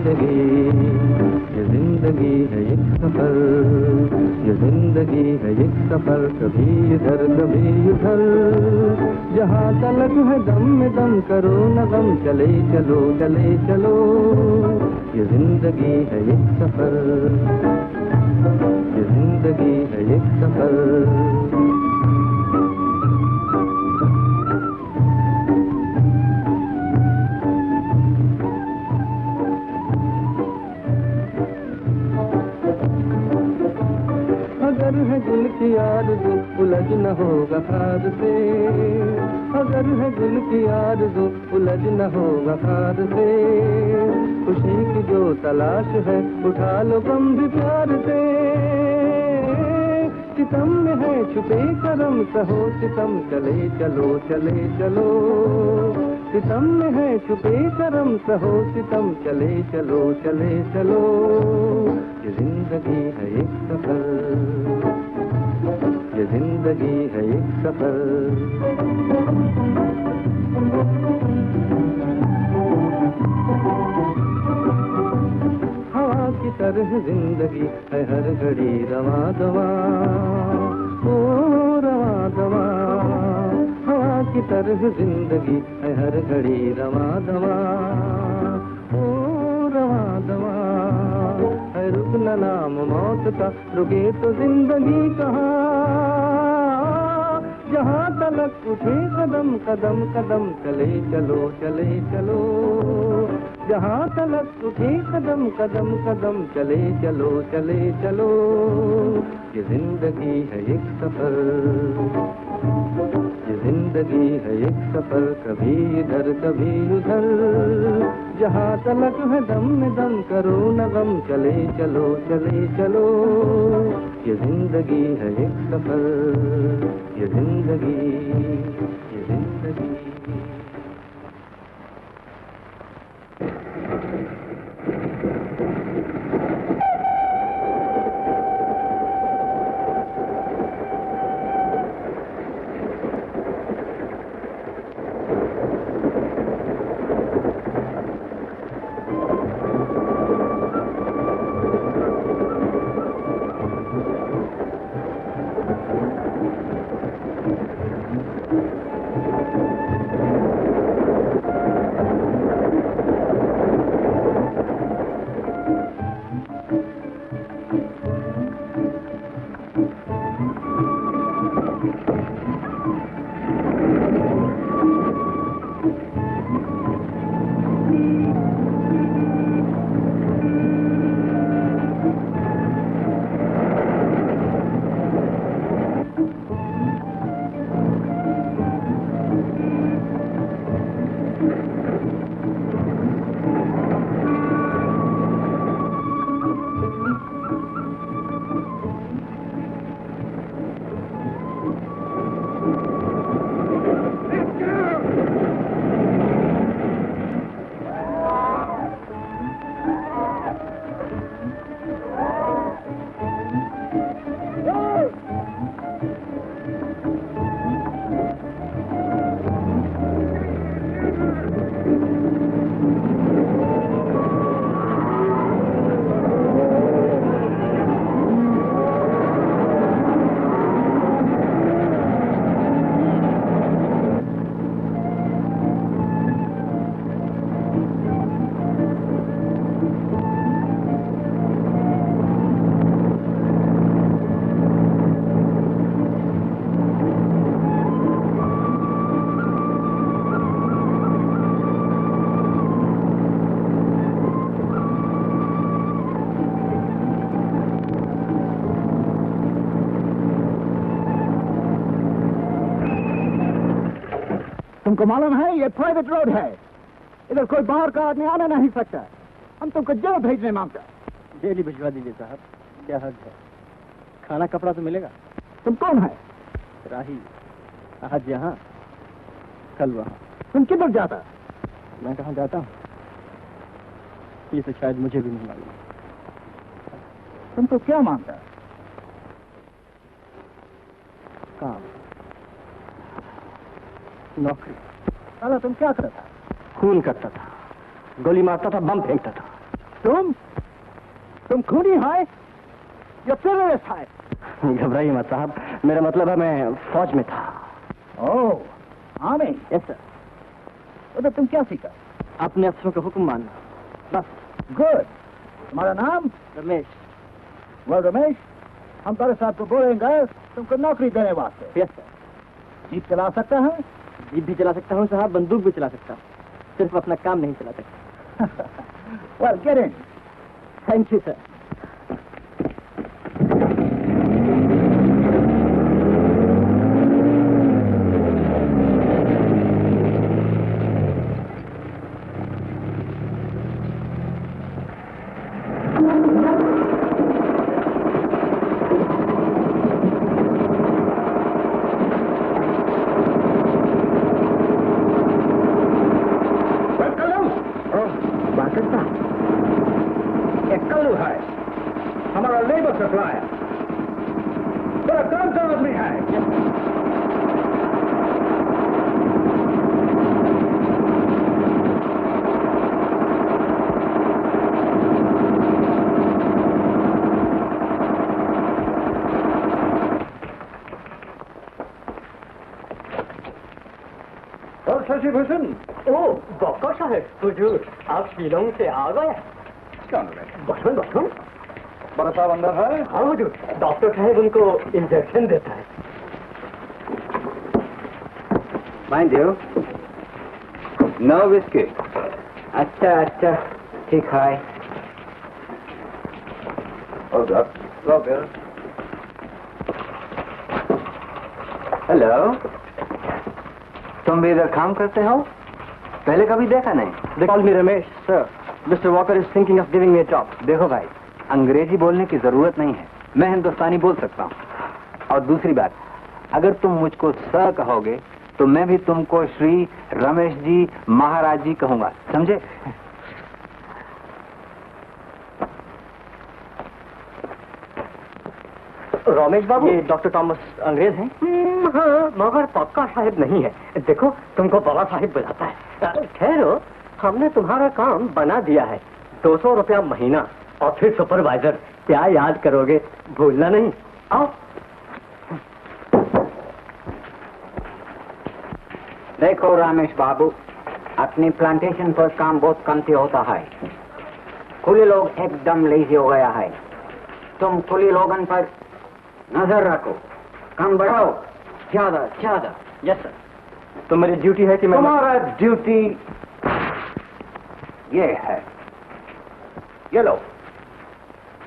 जिंदगी, ये जिंदगी है एक सफर, ये जिंदगी है एक सफर, कभी इधर कभी उधर, जहाँ तलक है दम में दम करो न गम, चले चलो चले चलो, ये जिंदगी है एक सफर, ये जिंदगी है एक सफर। अगर है दिल की आरज़ू उलझ न होगा खार से, अगर है दिल की आरज़ू उलझ न होगा खार से, खुशी की जो तलाश है उठा लो गम भी प्यार से, सितम में है छुपे करम सहो सितम, चले चलो चले चलो, सितम में है छुपे करम सहो सितम, चले चलो चले चलो, ये जिंदगी है एक सफर, ये जिंदगी है एक सफर। हवा की तरह जिंदगी है हर घड़ी रवा दवा, ओ रवा दवा, हवा की तरह जिंदगी है हर घड़ी रवा दवा, ओ रवा दवा, है रुकना नाम मौत का, रुके तो जिंदगी कहाँ, जहाँ तलक उठे कदम कदम कदम, चले चलो चले चलो, जहाँ तलक उठे कदम कदम कदम, चले चलो चले चलो, ये जिंदगी है एक सफर, ये जिंदगी है एक सफर, कभी इधर कभी उधर, जहाँ तलक है दम में दम करो न गम, चले चलो चले चलो, ये जिंदगी है एक सफर, ये जिंदगी, ये जिंदगी। तुमको मालूम है ये प्राइवेट रोड है, इधर कोई बाहर का आदमी आना नहीं सकता, हम तुमको जेल भेजने मांगते हैं। जेल ही भिजवा दीजिए साहब, क्या हद है, खाना कपड़ा तो मिलेगा। तुम कौन है? राही, आज यहाँ कल वहाँ। तुम किधर जाता? मैं कहाँ जाता हूँ ये तो शायद मुझे भी नहीं मालूम। तुमको क्या मांगता है? काम, नौकरी। साला तुम क्या करता था? खून करता था, गोली मारता था, बम फेंकता था। तुम खूनी है या टेररिस्ट है? घबराइए मत साहब, मेरा मतलब है मैं फौज में था। ओह आर्मी। Yes sir. तो तुम क्या सीखा? अपने अफसरों का हुक्म मानना बस। गुड। तुम्हारा नाम? रमेश। वेल रमेश, हम तेरे साथ को बोलेंगे तुमको नौकरी देने वास्ते। Yes sir. जीप चला सकता है? जीप भी चला सकता हूँ साहब, बंदूक भी चला सकता हूँ, सिर्फ अपना काम नहीं चला सकता। Well get in. Thank you sir. हमारा लेबर सप्लायर बड़ा काम आदमी है। और शशि भूषण। ओ डॉक्टर साहब, हुजूर आप शिलोंग से आ गए? बचपन बचपन। बड़ा साहब अंदर है? हाँ हुजूर, डॉक्टर साहब उनको इंजेक्शन देता है। Mind you, no whisky. अच्छा अच्छा, ठीक है। हेलो, तुम भी इधर काम करते हो? पहले कभी देखा नहीं। They call me Ramesh, sir. Mr. Walker is thinking of giving me a job. देखो भाई, अंग्रेजी बोलने की जरूरत नहीं है, मैं हिंदुस्तानी बोल सकता हूँ। और दूसरी बात, अगर तुम मुझको सर कहोगे तो मैं भी तुमको श्री रमेश जी महाराज जी कहूंगा, समझे? रमेश बाबू, ये डॉक्टर थॉमस अंग्रेज हैं? हाँ, मगर पक्का साहिब नहीं है। देखो तुमको बाबा साहिब बुलाता है। ठहरो, हमने तुम्हारा काम बना दिया है। 200 रुपया महीना और फिर सुपरवाइजर। क्या याद करोगे, भूलना नहीं। आओ। देखो रमेश बाबू, अपनी प्लांटेशन पर काम बहुत कमती होता है। कुली लोग एकदम लेजी हो गया है। तुम कुली लोगन पर नजर रखो, काम बढ़ाओ, ज्यादा ज्यादा। Yes sir. तो मेरी ड्यूटी है कि मैं तुम्हारा ड्यूटी ये है, ये लो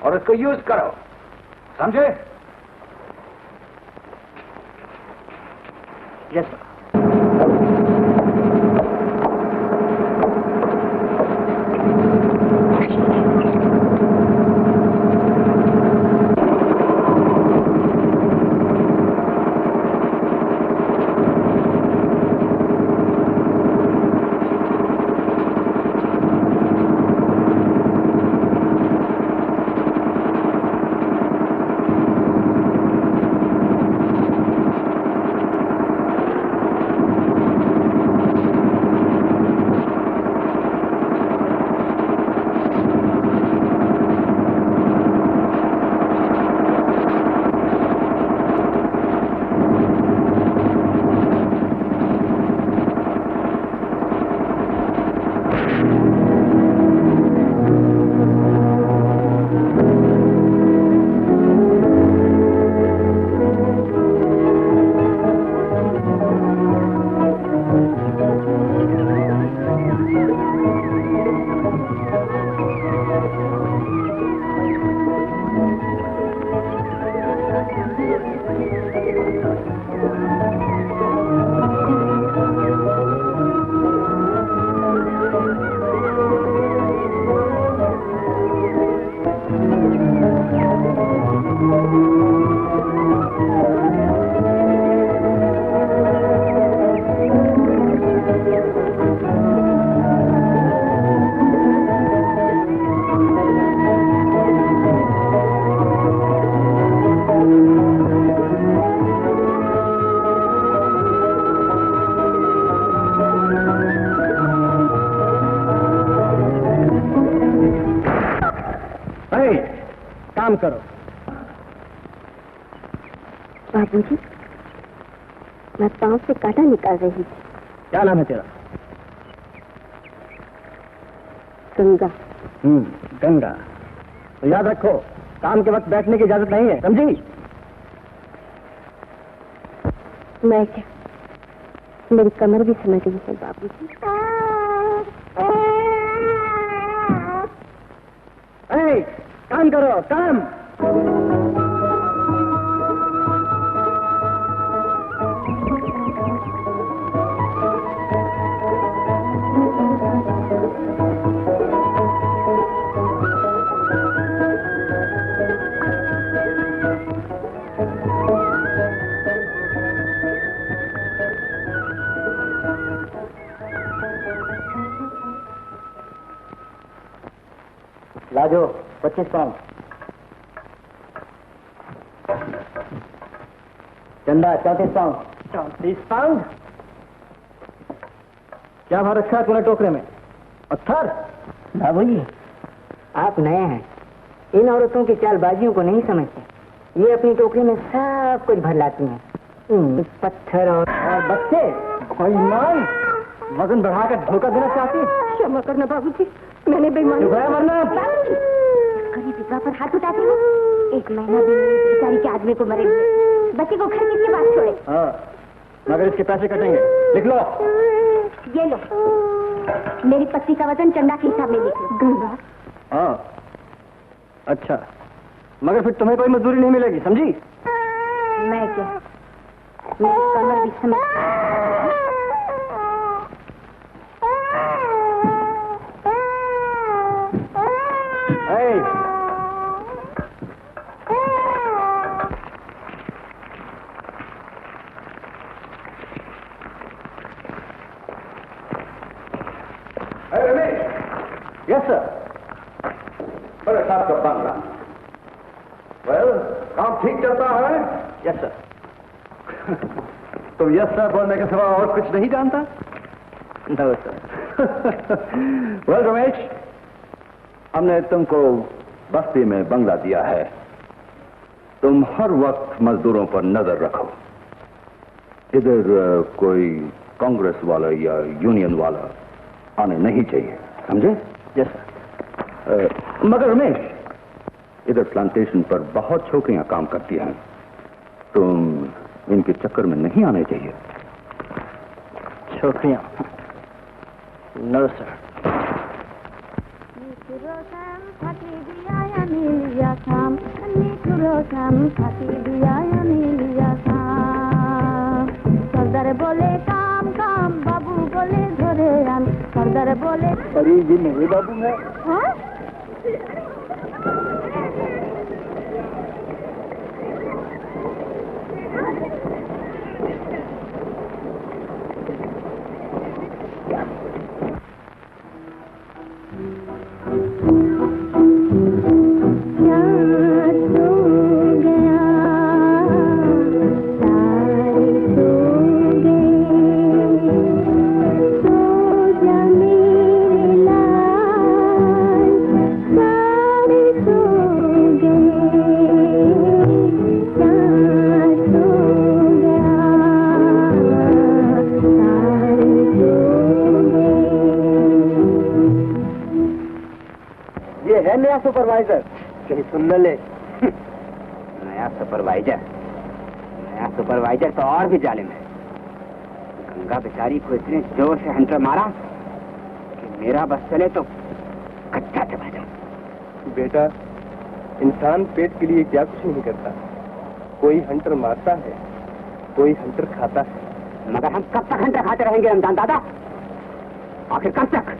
और इसको यूज करो, समझे? Yes sir. काम करो। बाबूजी, मैं पाँव से कांटा निकाल रही थी। क्या नाम है तेरा? गंगा। गंगा। तो याद रखो, काम के वक्त बैठने की इजाजत नहीं है, समझी? मैं क्या, मेरी कमर भी समझ गई है बाबूजी। काम करो, काम। लाजो 25 पाउंड। चंदा 34 पाउंड। 34 पाउंड? क्या भाव रखा है तूने टोकरे में? पत्थर? बाबूजी, आप नए हैं, इन औरतों की चालबाजियों को नहीं समझते। ये अपनी टोकरी में सब कुछ भर लाती हैं, पत्थर और बच्चे। बेईमान, वजन बढ़ाकर धोखा देना चाहती है? क्षमा करना बाबूजी, मैंने बेईमानी। वरना कभी पिता पर हाथ उठाती हूँ। एक महीना भी बेचारी के आदमी को मरे हुए, बच्चे को घर किसके पास छोड़े? हाँ, मगर इसके पैसे कटेंगे, लिख लो। ये लो, मेरी पत्नी का वजन चंदा के हिसाब में लिख लो। गंगा। हाँ, अच्छा, मगर फिर तुम्हें कोई मजदूरी नहीं मिलेगी, समझी? मैं क्या, मेरी कमर भी समझ। Yes sir. बड़े साहब का बंगला। वेल, काम ठीक चलता है? Yes sir. तुम यस सर बोलने के सिवा और कुछ नहीं जानता? No sir. वेल रमेश, हमने तुमको बस्ती में बंगला दिया है। तुम हर वक्त मजदूरों पर नजर रखो। इधर कोई कांग्रेस वाला या यूनियन वाला आने नहीं चाहिए, समझे? Yes sir. मगर रमेश, इधर प्लांटेशन पर बहुत छोकरियां काम करती हैं। तुम इनके चक्कर में नहीं आने चाहिए। छोकरियां? No sir. सरदार बोले काम काम, बाबू बोले धरे आन। सरदार बोले। अरे ये मेरे बाबू है। हाँ? नया सुपरवाइजर कहीं सुन न ले। नया सुपरवाइजर तो और भी जालिम है। गंगा बेचारी को इतने जोर से हंटर मारा कि मेरा बस चले तो कच्चा चबा जाऊं। बेटा, इंसान पेट के लिए क्या कुछ नहीं करता। कोई हंटर मारता है, कोई हंटर खाता है। मगर हम कब तक हंटर खाते रहेंगे रमजान दादा? आखिर कब तक?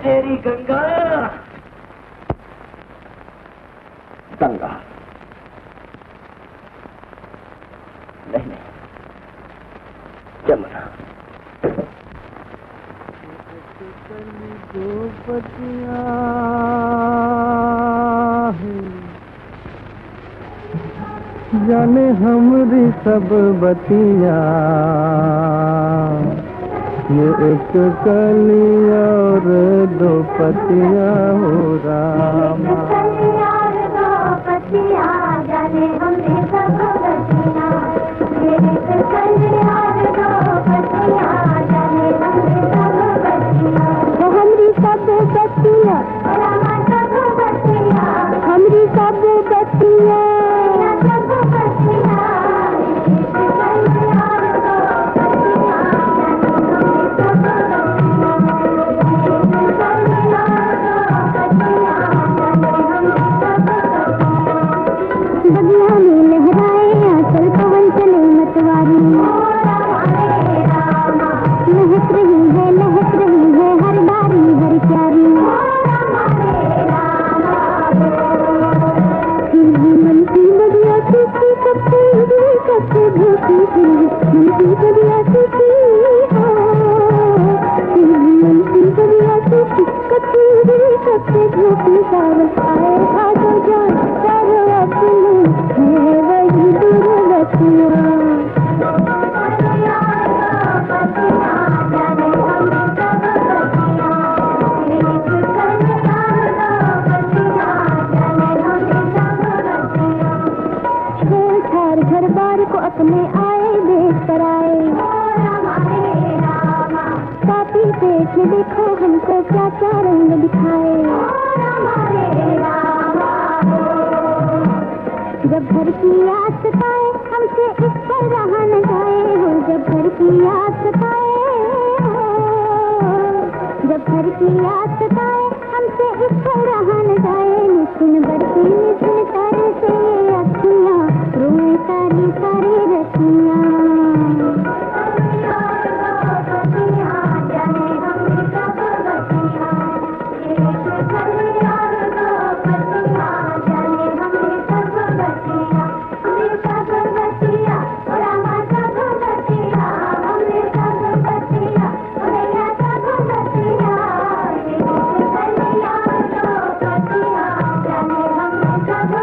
तेरी गंगा। गंगा नहीं नहीं, जमुना। जाने हमरी सब बतिया, ये एक कली और दो पतिया हो रामा। जाने हमरी सब बतिया, ये एक कली और दो पतिया, जाने हमरी सब बतिया। वो हमरी सब बतिया, रामा सब बतिया, हमरी सब बतिया, सब बतिया, एक कली और दो पतिया, जाने हमरी सब बतिया, एक कली और दो पतिया, जाने हमरी सब बतिया। बगिया में लहराए आंचल पवन चले मतवारी, महक रही है हर डारी हर क्यारी। फिर भी मन की बगिया सूखी कब से धोती, फिर भी मन की बगिया सूखी, फिर भी मन की बगिया सूखी कब से धोती। सावन आए भागो जान चारो अपनी है वही दुर्गतिया। घर बार को अपने आए देख कर आए, कापी पेट में देखो हमको क्या क्या रंग दिखाए। जब घर की याद सताए हमसे इस पर रहा न जाए हो, जब घर की याद सताए हो, जब घर की याद सताए हमसे इस पर रहा न जाए। नितिन बरसी नितिन तारे से ये अखियाँ रोए सारी सारी रतियाँ। जाने हमरी सब बतिया, एक कली और दो पतिया, जाने हमरी सब बतिया, हमरी सब बतिया, रामा सब बतिया, हमरी सब बतिया, भैया सब बतिया, एक कली और दो पतिया, जाने हमरी सब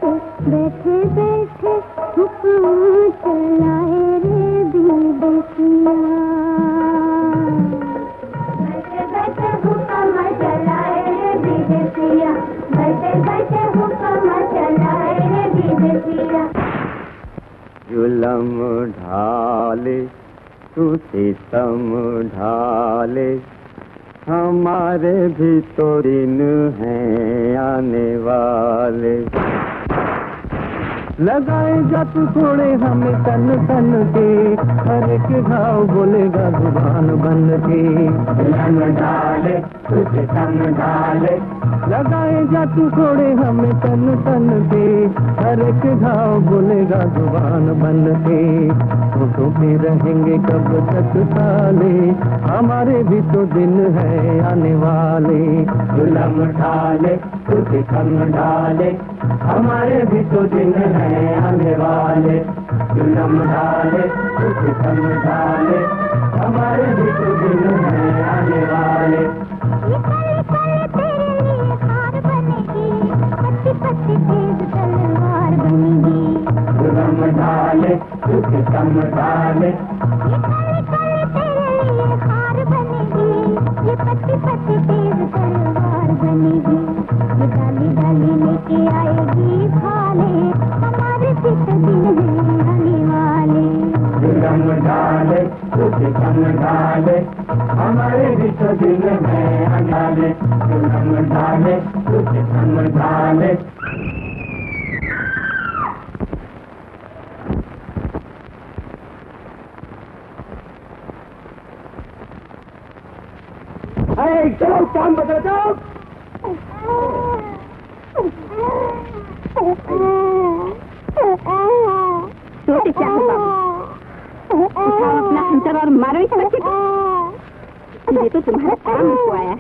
बैठे बैठे हुक्म चलाए रे विदेशिया, बैठे बैठे हुक्म चलाए रे विदेशिया, बैठे बैठे हुक्म चलाए रे विदेशिया। जुल्म ढाले तू सितम ढाले, हमारे भी तो दिन हैं आने वाले। लगाए जा तू थोड़े हमें तन तन के, हर एक घाव बोलेगा जुबान बन के। जुल्म ढाले तुझे तन ढाले, लगाए जा तू थोड़े हमें तन तन के, हर एक घाव बोलेगा जुबान बन के। होठों पे रहेंगे कब तक ताले, हमारे भी तो दिन है आने वाले। जुल्म ढाले तुझे तन ढाले, हमारे भी तो दिन है आने वाले। जुल्म ढाले तुझे तन ढाले, हमारे भी तो दिन है आने वाले। ये पल पल तेरे लिए हार बनेगी, पत्ती पत्ती तेज तलवार बनेगी। जुल्म ढाले तुझे तन ढाले, ये पल पल तेरे लिए हार बनेगी, ये पत्ती पत्ती तेज तलवार बनेगी। ये डाली डाली लेके आएगी भाले, हमारे भी तो दिन है आने वाले। जुल्म ढाले तुझे तन ढाले, हमारे भी तो दिन है आने वाले। जुल्म ढाले तुझे तन ढाले। चलो काम बता जाओ। सोते क्या हो बाबू, उठाओ अपना हंटर और मारो इस बच्चे को। ये तो तुम्हारा काम रुकवाया है,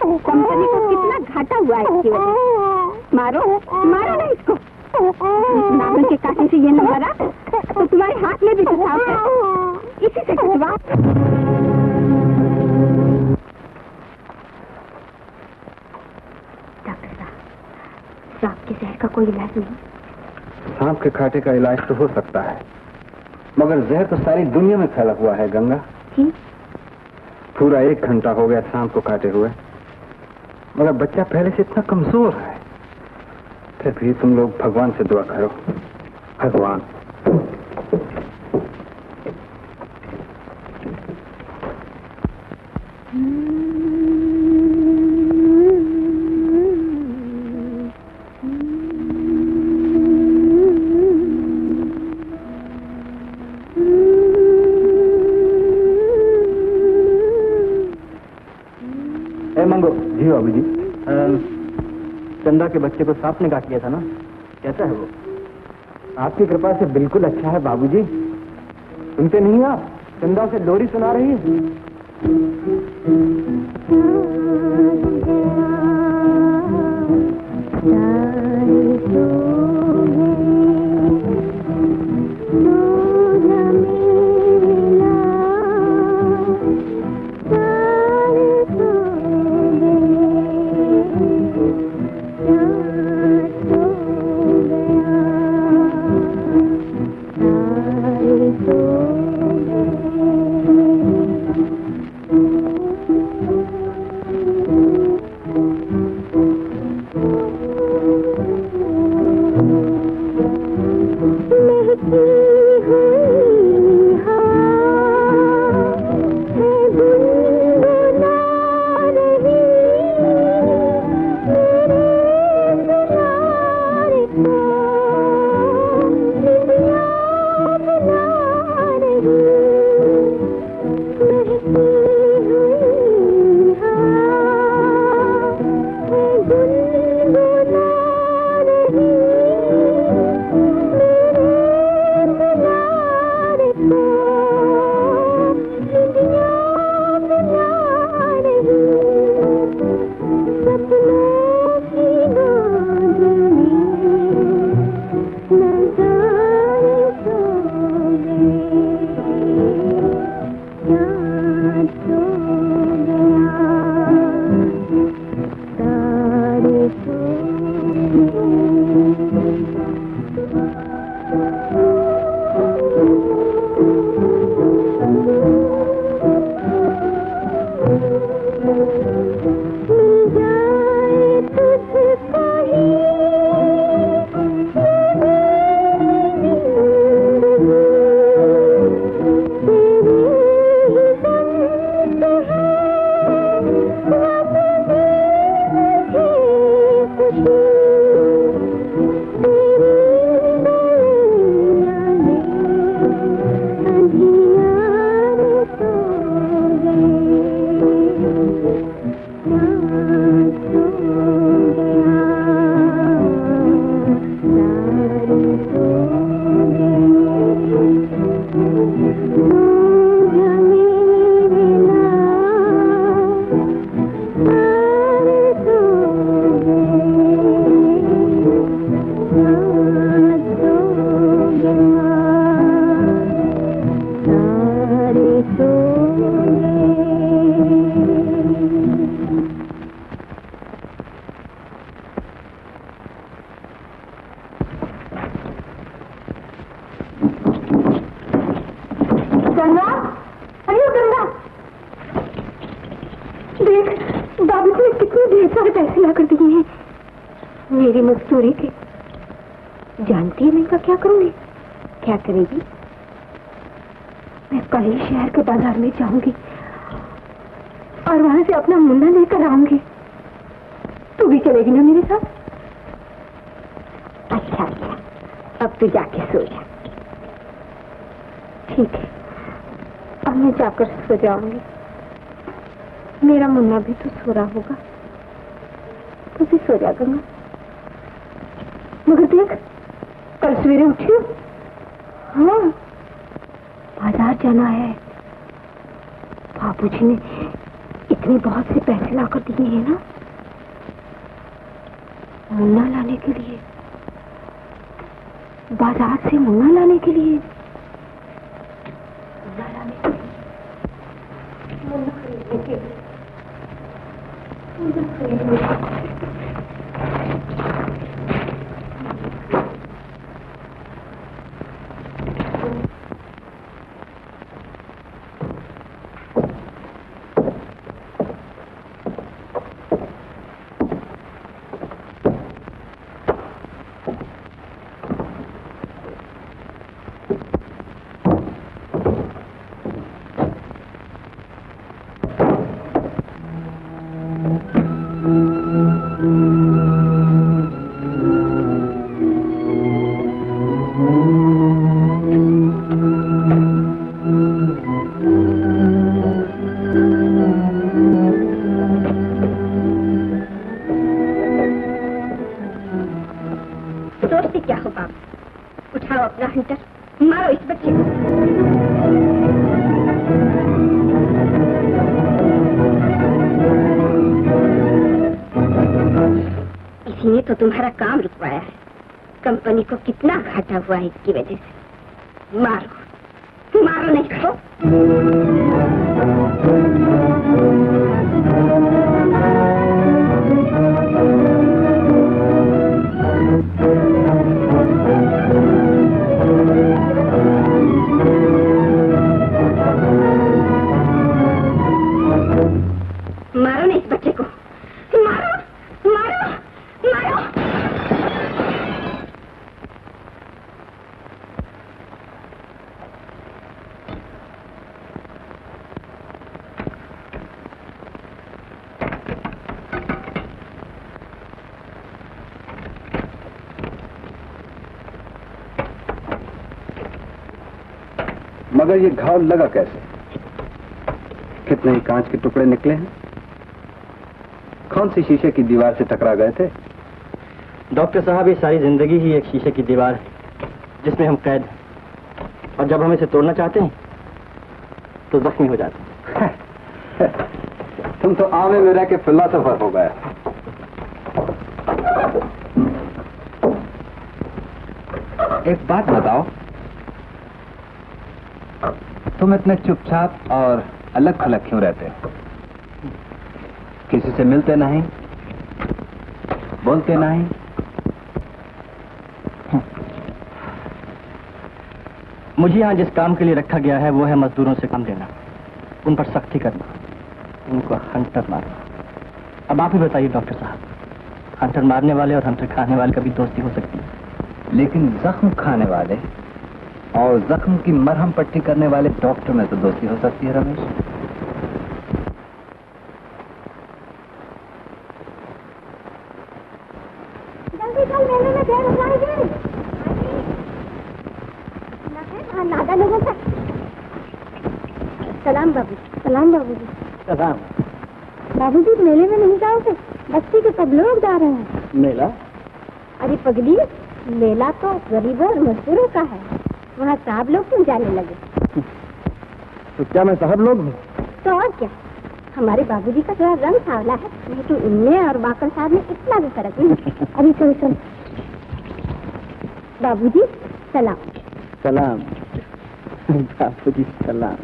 कंपनी को कितना घाटा हुआ है इसकी वजह से। मारो मारो ना इसको। इस नाखून के कांटे से ये न मरा तो तुम्हारे हाथ में भी तो सांप है, इसी से कटवा। सांप के जहर का कोई इलाज नहीं? सांप के कांटे का इलाज तो हो सकता है, मगर जहर तो सारी दुनिया में फैला हुआ है गंगा। जी? पूरा 1 घंटा हो गया सांप को काटे हुए, मगर बच्चा पहले से इतना कमजोर है। फिर भी तुम लोग भगवान से दुआ करो। भगवान जी बाबू जी, चंदा के बच्चे को सांप ने काट लिया था ना, कैसा है वो? आपकी कृपा से बिल्कुल अच्छा है बाबूजी। सुनते नहीं आप, चंदा से लोरी सुना रही है। मेरी मजदूरी की। जानती है मैं इनका क्या करूंगी? क्या करेगी? मैं कल ही शहर के बाजार में जाऊंगी और वहां से अपना मुन्ना लेकर आऊंगी। तू भी चलेगी ना मेरे साथ? अच्छा अच्छा, अब तू जाके सो जा। ठीक है, अब मैं जाकर सो जाऊंगी। मेरा मुन्ना भी तो सो रहा होगा, तू भी सो जा गंगा। मगर देख, कल सवेरे उठी हो? हाँ, बाजार जाना है। बाबूजी ने इतने बहुत से पैसे लाकर दिए हैं ना, मुन्ना लाने के लिए, बाजार से मुन्ना लाने के लिए, मुन्ना लाने के लिए, मुन्ना खरीदने के लिए, मुन्ना खरीदने के लिए। सोचते क्या हो बाप? उठाओ अपना हंटर, मारो इस बच्चे को। इसी ने तो तुम्हारा काम रुकवाया है। कंपनी को कितना घाटा हुआ है इसकी वजह से। मारो, मारो नहीं तो। मारो नहीं इस बच्चे को, मारो, मारो, मारो। मगर ये घाव लगा कैसे? कितने ही कांच के टुकड़े निकले हैं। कौन सी शीशे की दीवार से टकरा गए थे? डॉक्टर साहब, ये सारी जिंदगी ही एक शीशे की दीवार है जिसमें हम कैद हैं, और जब हम इसे तोड़ना चाहते हैं तो जख्मी हो जाते हैं। तुम तो आमे में रह के फिलोसोफर हो गए। एक बात बताओ, तुम इतने चुपचाप और अलग खलग क्यों रहते हो? किसी से मिलते नहीं, बोलते नहीं? मुझे यहाँ जिस काम के लिए रखा गया है वो है मजदूरों से काम लेना, उन पर सख्ती करना, उनको हंटर मारना। अब आप ही बताइए डॉक्टर साहब, हंटर मारने वाले और हंटर खाने वाले का भी दोस्ती हो सकती है? लेकिन जख्म खाने वाले और जख्म की मरहम पट्टी करने वाले डॉक्टर में तो दोस्ती हो सकती है रमेश। जल्दी चल, मेले में देर हो जाएगी। नादा लोगों का सलाम बाबू। सलाम बाबूजी। सलाम। बाबूजी, मेले में नहीं जाओगे? बस्ती के सब लोग जा रहे हैं। मेला? अरे पगली, मेला तो गरीबों और मजदूरों का है। वहाँ साहब लोग क्यों जाने लगे? तो क्या मैं साहब लोग हूँ? तो और क्या, हमारे बाबूजी का थोड़ा रंग सांवला है, नहीं तो इनमें और बाकर साहब में इतना भी फर्क नहीं। अभी चलो चलो। बाबूजी सलाम। सलाम। बाबूजी सलाम।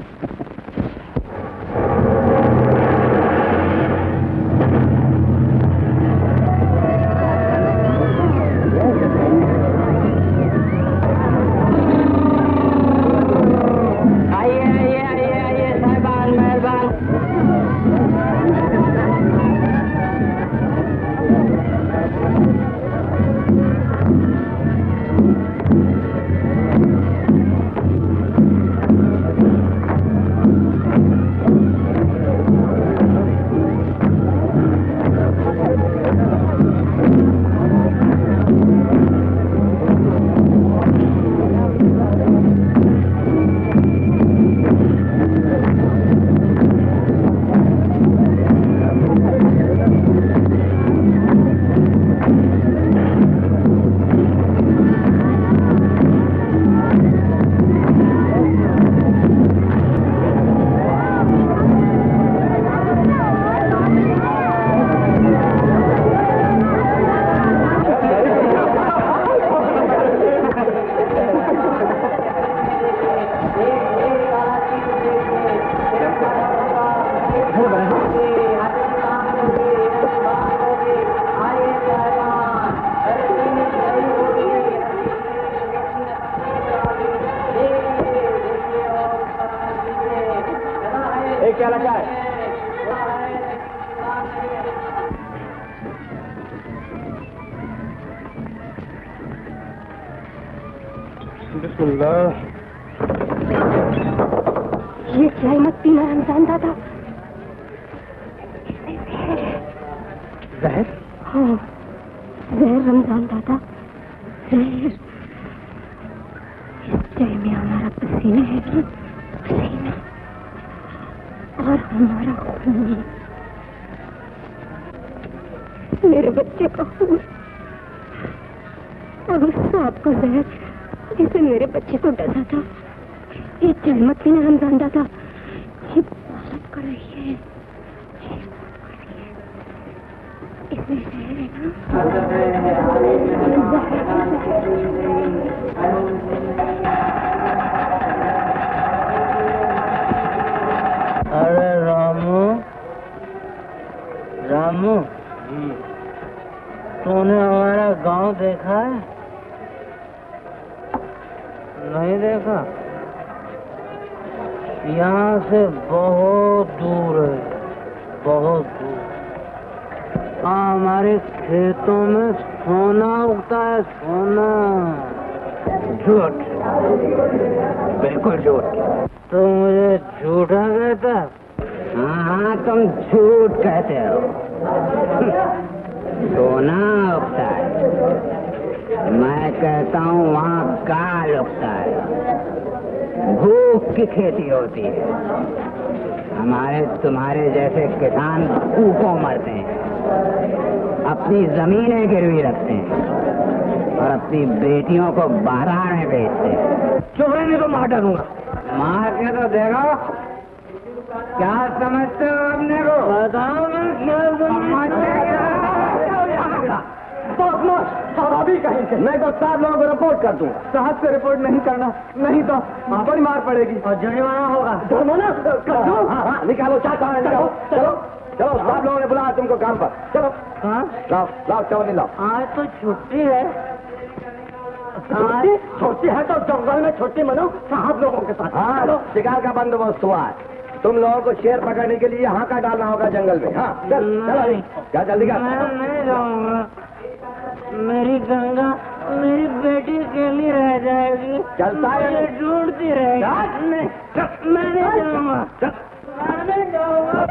प्याला चाय। बिस्मिल्लाह। ये चाय मत पीना रमजान दादा। जहर? हाँ, जहर रमजान दादा, जहर। इस चाय में हमारा पसीना है ना, पसीना, और हमारा खून, मेरे बच्चे का खून, और उस सांप का जहर जिसे मेरे बच्चे को डसा था। ये चाय मत पीना रमजान दादा, ये बहुत कर रही है, इसमें जहर है ना। अरे रामू, रामू, तूने हमारा गांव देखा है? नहीं देखा? यहाँ से बहुत दूर है, बहुत दूर। हमारे खेतों में सोना उगता है, सोना। झूठ, बिल्कुल झूठ। तो मुझे झूठा कहता? हाँ, तुम झूठ कहते हो। सोना उगता है, मैं कहता हूँ वहाँ काल उगता है, भूख की खेती होती है। हमारे तुम्हारे जैसे किसान भूखों मरते हैं, अपनी जमीनें गिरवी रखते हैं और अपनी बेटियों को बारात में बेचते हैं। चुप रहे, नहीं तो मार डालूंगा। मार के तो देखो, क्या समझते हो अपने को? बताओ मैं क्या समझते। अभी कहीं से मैं तो 7 लोगों को रिपोर्ट कर दूँ। साहब से रिपोर्ट नहीं करना, नहीं तो बड़ी मार पड़ेगी और जुर्माना होगा। जुर्माना कर दो। हाँ, निकालो चाचा, निकालो। चलो चलो, 7 लोगों ने बुलाया तुमको काम पर। चलो लाओ लाओ, चावल लाओ। आज तो छुट्टी है। छुट्टी है तो जंगल में छुट्टी मनाओ साहब लोगों के साथ। हाँ, शिकार का बंदोबस्त हुआ है। तुम लोगों को शेर पकड़ने के लिए यहाँ का डालना होगा जंगल में। हाँ चल चलो, क्या जल्दी कर। मैं नहीं जाऊंगा, मेरी गंगा मेरी बेटी के लिए रह जाएगी। चलता है, ढूंढती रहेगी। मैं नहीं जाऊंगा, मैं नहीं जाऊंगा।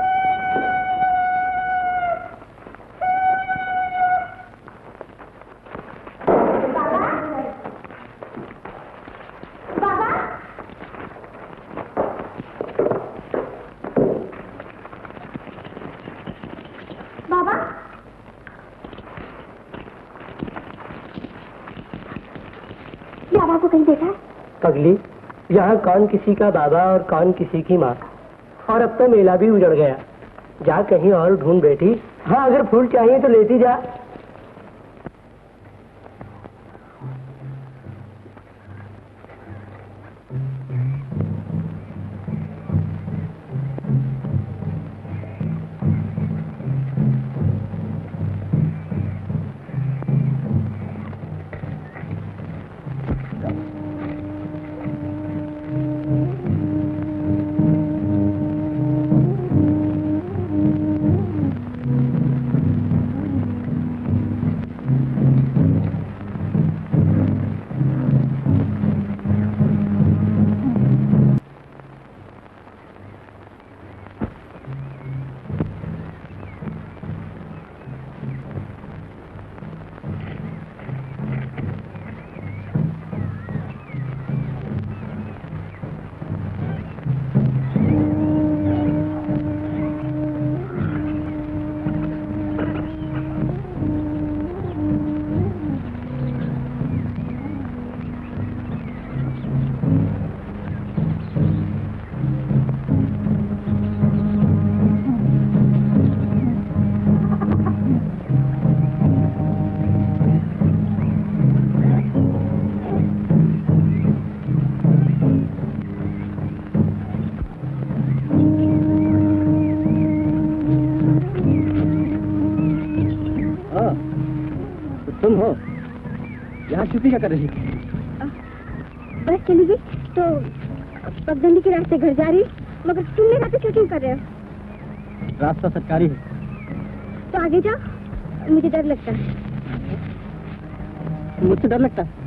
बाबा को कहीं देखा? पगली, यहाँ कौन किसी का बाबा और कौन किसी की माँ, और अब तो मेला भी उजड़ गया। जा कहीं और ढूंढ बेटी। हाँ, अगर फूल चाहिए तो लेती जा। तुम हो यहाँ छुट्टी क्या कर रही? बस चली गई तो पगडंडी के रास्ते घर जा रही। मगर तुम मेरे पे क्यों कर रहे हो? रास्ता सरकारी है। तो आगे जाओ, मुझे डर लगता है। मुझसे डर लगता है?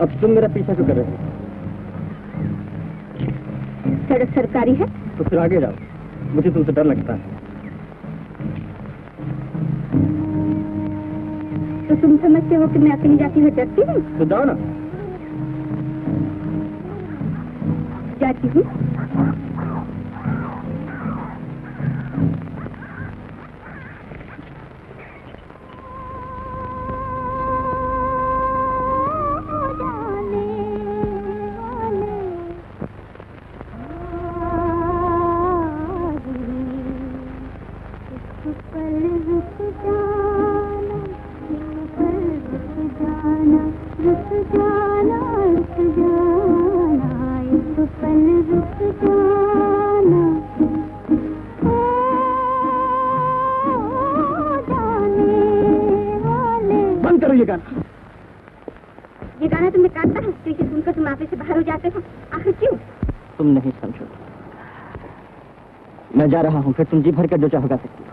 अब तुम मेरा पीछा क्यों कर रहे हो? सड़क सरकारी है तो फिर आगे जाओ, मुझे तुमसे डर लगता है। तो तुम समझते हो कि मैं अकेली जाती हुई डरती हूँ? तो जाओ ना। जाती हूँ। ये गाना तुम्हें काटता है तो इसे सुनकर तुम आपे से बाहर हो जाते हो। आखिर क्यों? तुम नहीं समझो। मैं जा रहा हूँ, फिर तुम जी भर कर जो चाहो गा सकती हो।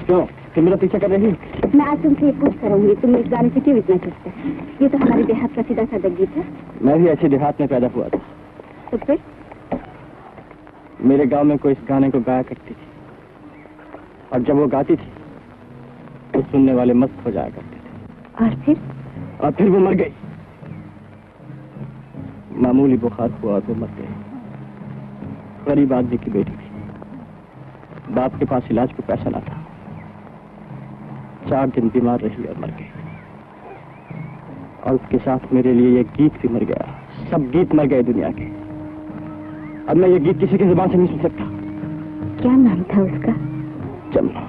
क्यों? तुम मेरा पीछा कर रही? मैं आज तुमसे ये पूछ करूंगी, तुम इस गाने से क्यों इतना चुपते? ये तो हमारे देहात का सीधा साधा गीत है। मैं भी ऐसे देहात में पैदा हुआ था। तो फिर? मेरे गांव में कोई इस गाने को गाया करती थी, और जब वो गाती थी तो सुनने वाले मस्त हो जाया करते थे। और फिर वो मर गई। मामूली बुखार हुआ और वो मर गई। गरीब आदमी की बेटी थी, बाप के पास इलाज को पैसा ना था। 4 दिन बीमार रही और मर गई। और उसके साथ मेरे लिए ये गीत भी मर गया। सब गीत मर गए दुनिया के। अब मैं ये गीत किसी की जुबान से नहीं सुन सकता। क्या नाम था उसका? जमुना।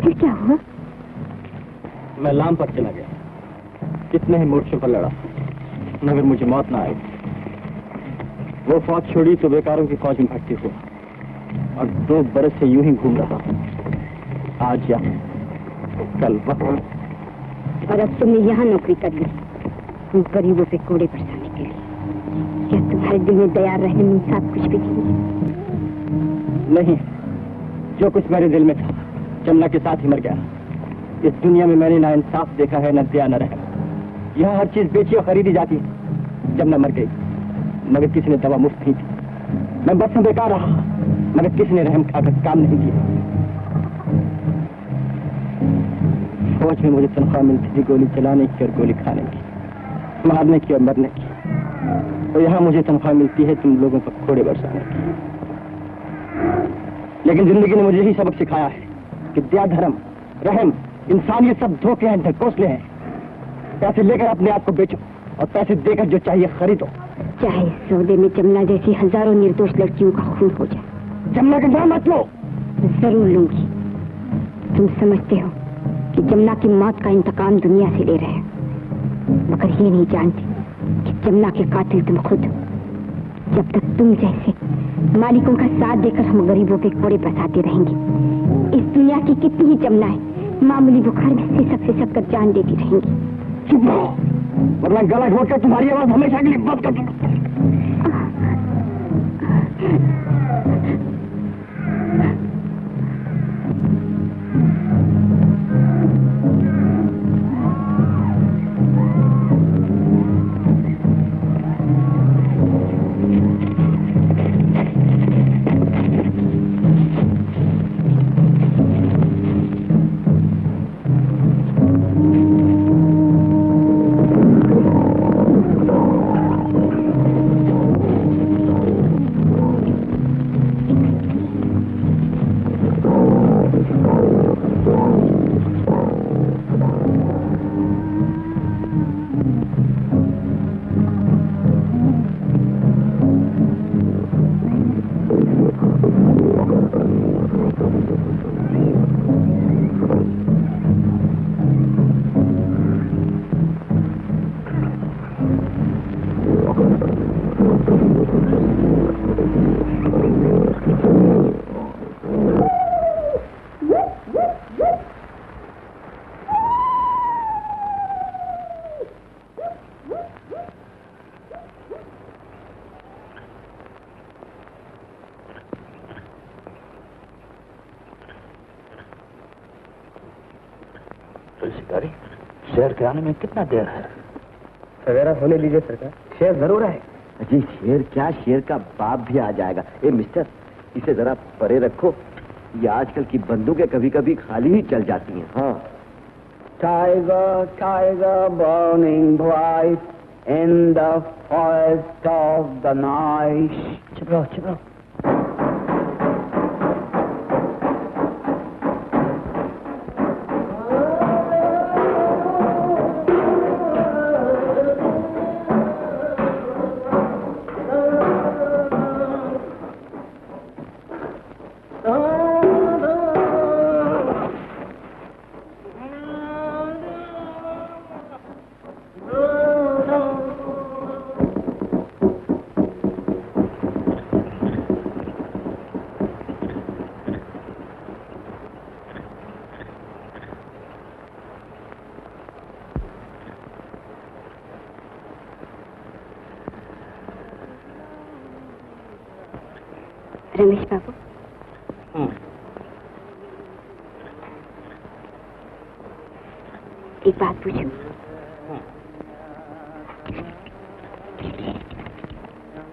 फिर क्या हुआ? मैं लाम पर चला गया, कितने ही मोर्चों पर लड़ा, मगर मुझे मौत ना आई। वो फौज छोड़ी तो बेकारों की फौज में भर्ती हुआ, और 2 बरस से यूं ही घूम रहा। आज यहाँ, कल वहाँ। और अब तुमने यहाँ नौकरी कर ली गरीबों पे कोड़े बरसाने के लिए। क्या तुम्हारे दिल में दया, रहम, इंसाफ कुछ भी नहीं? नहीं, जो कुछ मेरे दिल में था जमुना के साथ ही मर गया। इस दुनिया में मैंने ना इंसाफ देखा है, न दया, न रहम। यहाँ हर चीज बेची और खरीदी जाती है। जमुना मर गई, मगर किसी ने दवा मुफ्त नहीं दी। मैं बस में बेकार रहा, मगर किसी ने रहम खाकर काम नहीं किया। फौज में मुझे तनख्वाह मिलती थी गोली चलाने की और गोली खाने की, मारने की और मरने की। और यहाँ मुझे तनख्वाह मिलती है तुम लोगों पर कोड़े बरसाने की। लेकिन जिंदगी ने मुझे यही सबक सिखाया है कि दया, धर्म, रहम, इंसानियत सब धोखे हैं, ढकोसले हैं। पैसे लेकर अपने आप को बेचो और पैसे देकर जो चाहिए खरीदो। चाहे सौदे में जमुना जैसी हजारों निर्दोष लड़कियों का खून हो जाए। जमुना का नाम मत लो। जरूर लूंगी। तुम समझते हो कि जमुना की मौत का इंतकाम दुनिया से ले रहे हैं, मगर ये नहीं जानते कि जमुना के कातिल तुम खुद हो। जब तक तुम जैसे मालिकों का साथ देकर हम गरीबों के कोड़े बरसाते रहेंगे। इस दुनिया की कितनी ही जमुनाएं मामूली बुखार में सिसक कर जान देती रहेंगी। चुप रहो। वरना गला घोट कर तुम्हारी आवाज हमेशा के लिए बंद कर दूंगा। शिकारी, शेर के आने में कितना देर है? सवेरा होने लीजिए सरकार, शेर जरूर है। जी शेर क्या, शेर का बाप भी आ जाएगा। ए मिस्टर, इसे जरा परे रखो, ये आजकल की बंदूकें कभी कभी खाली ही चल जाती हैं। हाँ। Tiger tiger burning bright in the forest of the night. चुप रहो, चुप रहो। रमेश बाबू, एक बात पूछूं?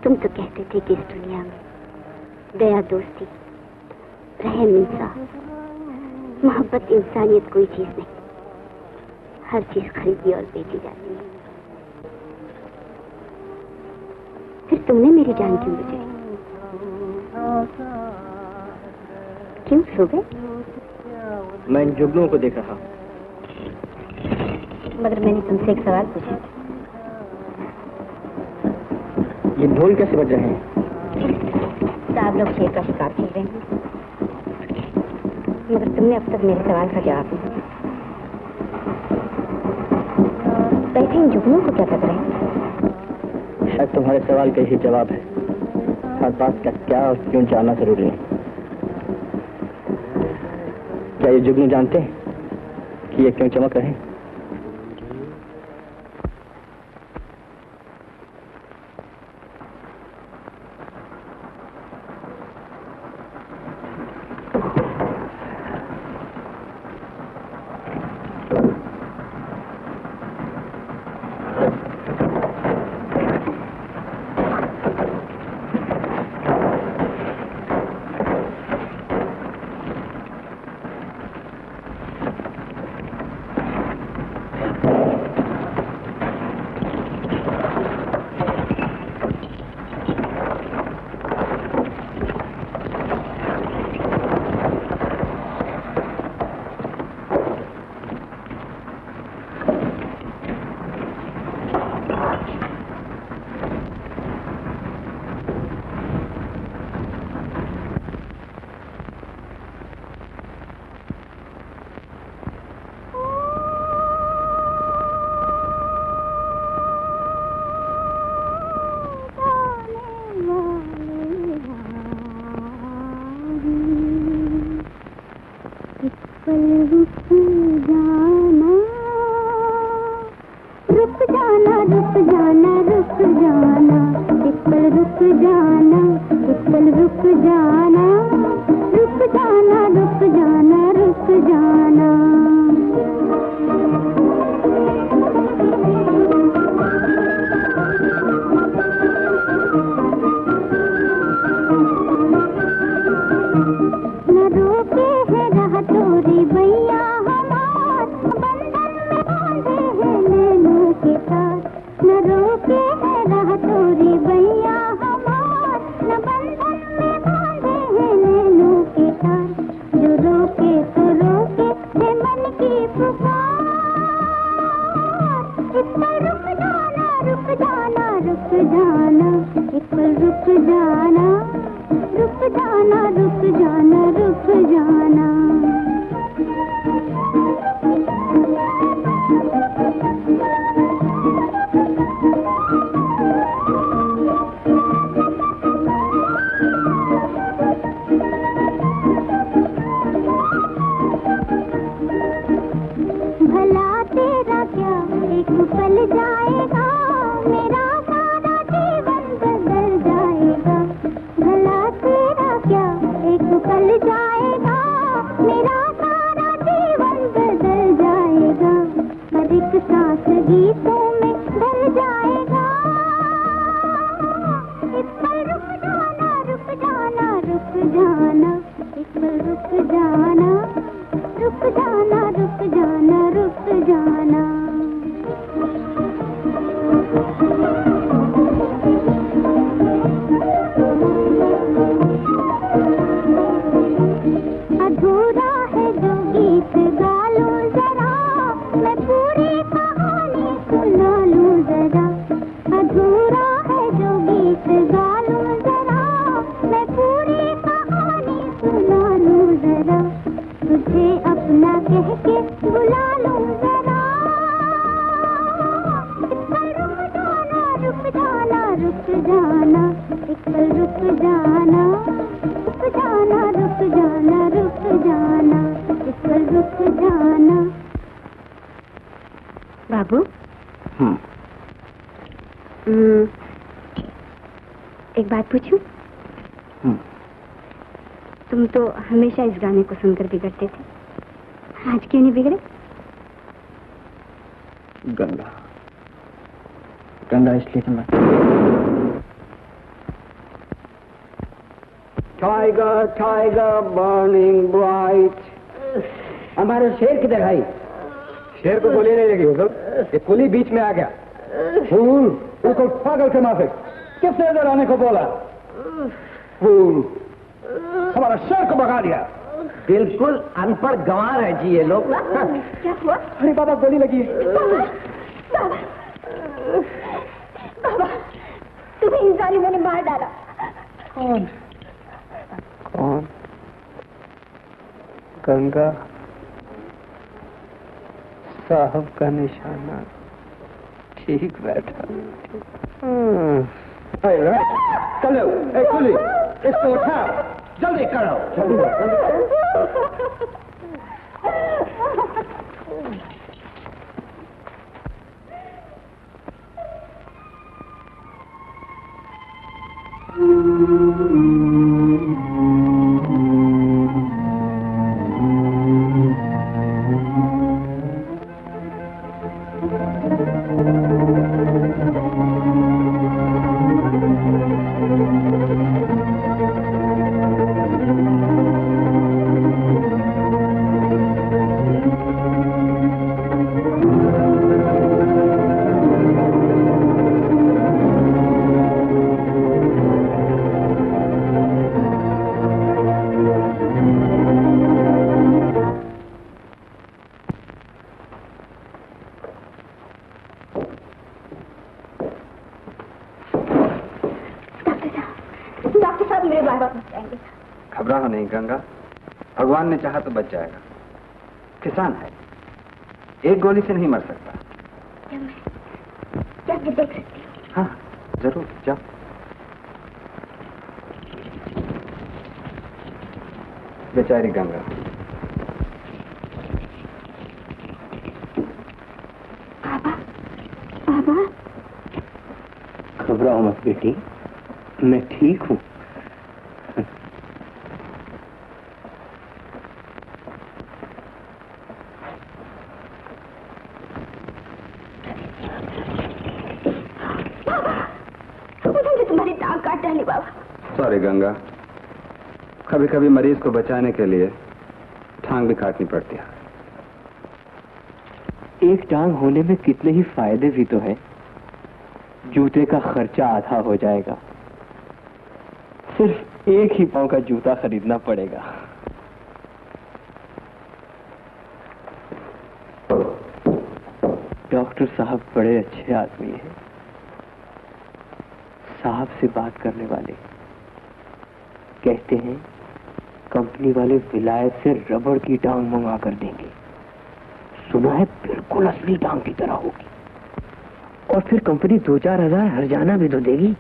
तुम तो कहते थे कि इस दुनिया में दया, दोस्ती, रहम, इंसाफ, मोहब्बत, इंसानियत कोई चीज नहीं, हर चीज खरीदी और बेची जाती है। फिर तुमने मेरी जान क्यों बचाई? क्यों सो गए? मैं इन जुगनुओं को देख रहा हूँ। मगर मैंने तुमसे एक सवाल पूछा। ये ढोल कैसे बज रहे हैं? साहब लोग शेर का शिकार खेल रहे हैं, मगर तुमने अब तक मेरे सवाल का जवाब नहीं दिया। वैसे इन जुगनुओं को क्या कर रहे हैं? शायद तुम्हारे सवाल का ही जवाब है। हर बात का क्या और क्यों जानना जरूरी है। क्या ये जुगनू जानते हैं कि ये क्यों चमक रहे हैं? इस पल रुक जाना, रुक जाना, रुक जाना, इस पल रुक जाना, रुक जाना, रुक जाना, रुक जाना। भला तेरा क्या एक पल जाएगा, मेरा सारा जीवन बदल जाएगा। भला तेरा क्या एक पल जाएगा, मेरा सारा जीवन बदल जाएगा। हर एक सांस गीतों में ढल जाएगा। इस पल रुक जाना, रुक जाना, रुक जाना, इस पल रुक जाना, रुक जाना, रुक जाना, रुक जाना। अधूरा है जो गीत गा लूं जरा, मैं पूरी कहानी सुना लूं जरा। अधूरा है जो गीत गा लूं जरा, मैं पूरी कहानी सुना लूं जरा। तुझे अपना कह के बुला लूं जरा। इस पल रुक जाना, रुक जाना, रुक जाना, इस पल रुक जाना, रुक जाना, रुक जाना, रुक जाना, इस पल रुक जाना। बाबू, एक बात पूछूं? तुम तो हमेशा इस गाने को सुनकर बिगड़ते थे, आज क्यों नहीं बिगड़े? गंगा, गंगा इसलिए कि मैं टाइगर, टाइगर बर्निंग ब्राइट। हमारा शेर किधर है? शेर को गोली नहीं लगी हुजूर, ये कुली बीच में आ गया। फूल, बिल्कुल पागल के माफिक, किसने इधर आने को बोला? फूल, हमारा शेर को भगा दिया। बिल्कुल अनपढ़ गंवार है जी ये लोग। क्या हुआ? अरे बाबा, गोली लगी है। बाबा, बाबा, तुम्हें इन जालिमों ने मार डाला। कौन? कौन? गंगा साहब का निशाना ठीक बैठा। चलो, कुली, इसको उठाओ, जल्दी करो। घबराओ नहीं गंगा, भगवान ने चाहा तो बच जाएगा। किसान है, एक गोली से नहीं मर सकता। क्या मैं देख सकती हूँ? हाँ जरूर, जाओ। बेचारी गंगा। बाबा, बाबा, घबराओ मत बेटी, मैं ठीक हूँ। सॉरी गंगा, कभी कभी मरीज को बचाने के लिए टांग भी काटनी पड़ती है। एक टांग होने में कितने ही फायदे भी तो है। जूते का खर्चा आधा हो जाएगा, सिर्फ एक ही पांव का जूता खरीदना पड़ेगा। डॉक्टर साहब बड़े अच्छे आदमी हैं, साहब से बात करने वाले। कहते हैं कंपनी वाले विलायत से रबड़ की टांग मंगा कर देंगे। सुना है बिल्कुल असली टांग की तरह होगी, और फिर कंपनी 2-4 हजार हर्जाना भी तो देगी।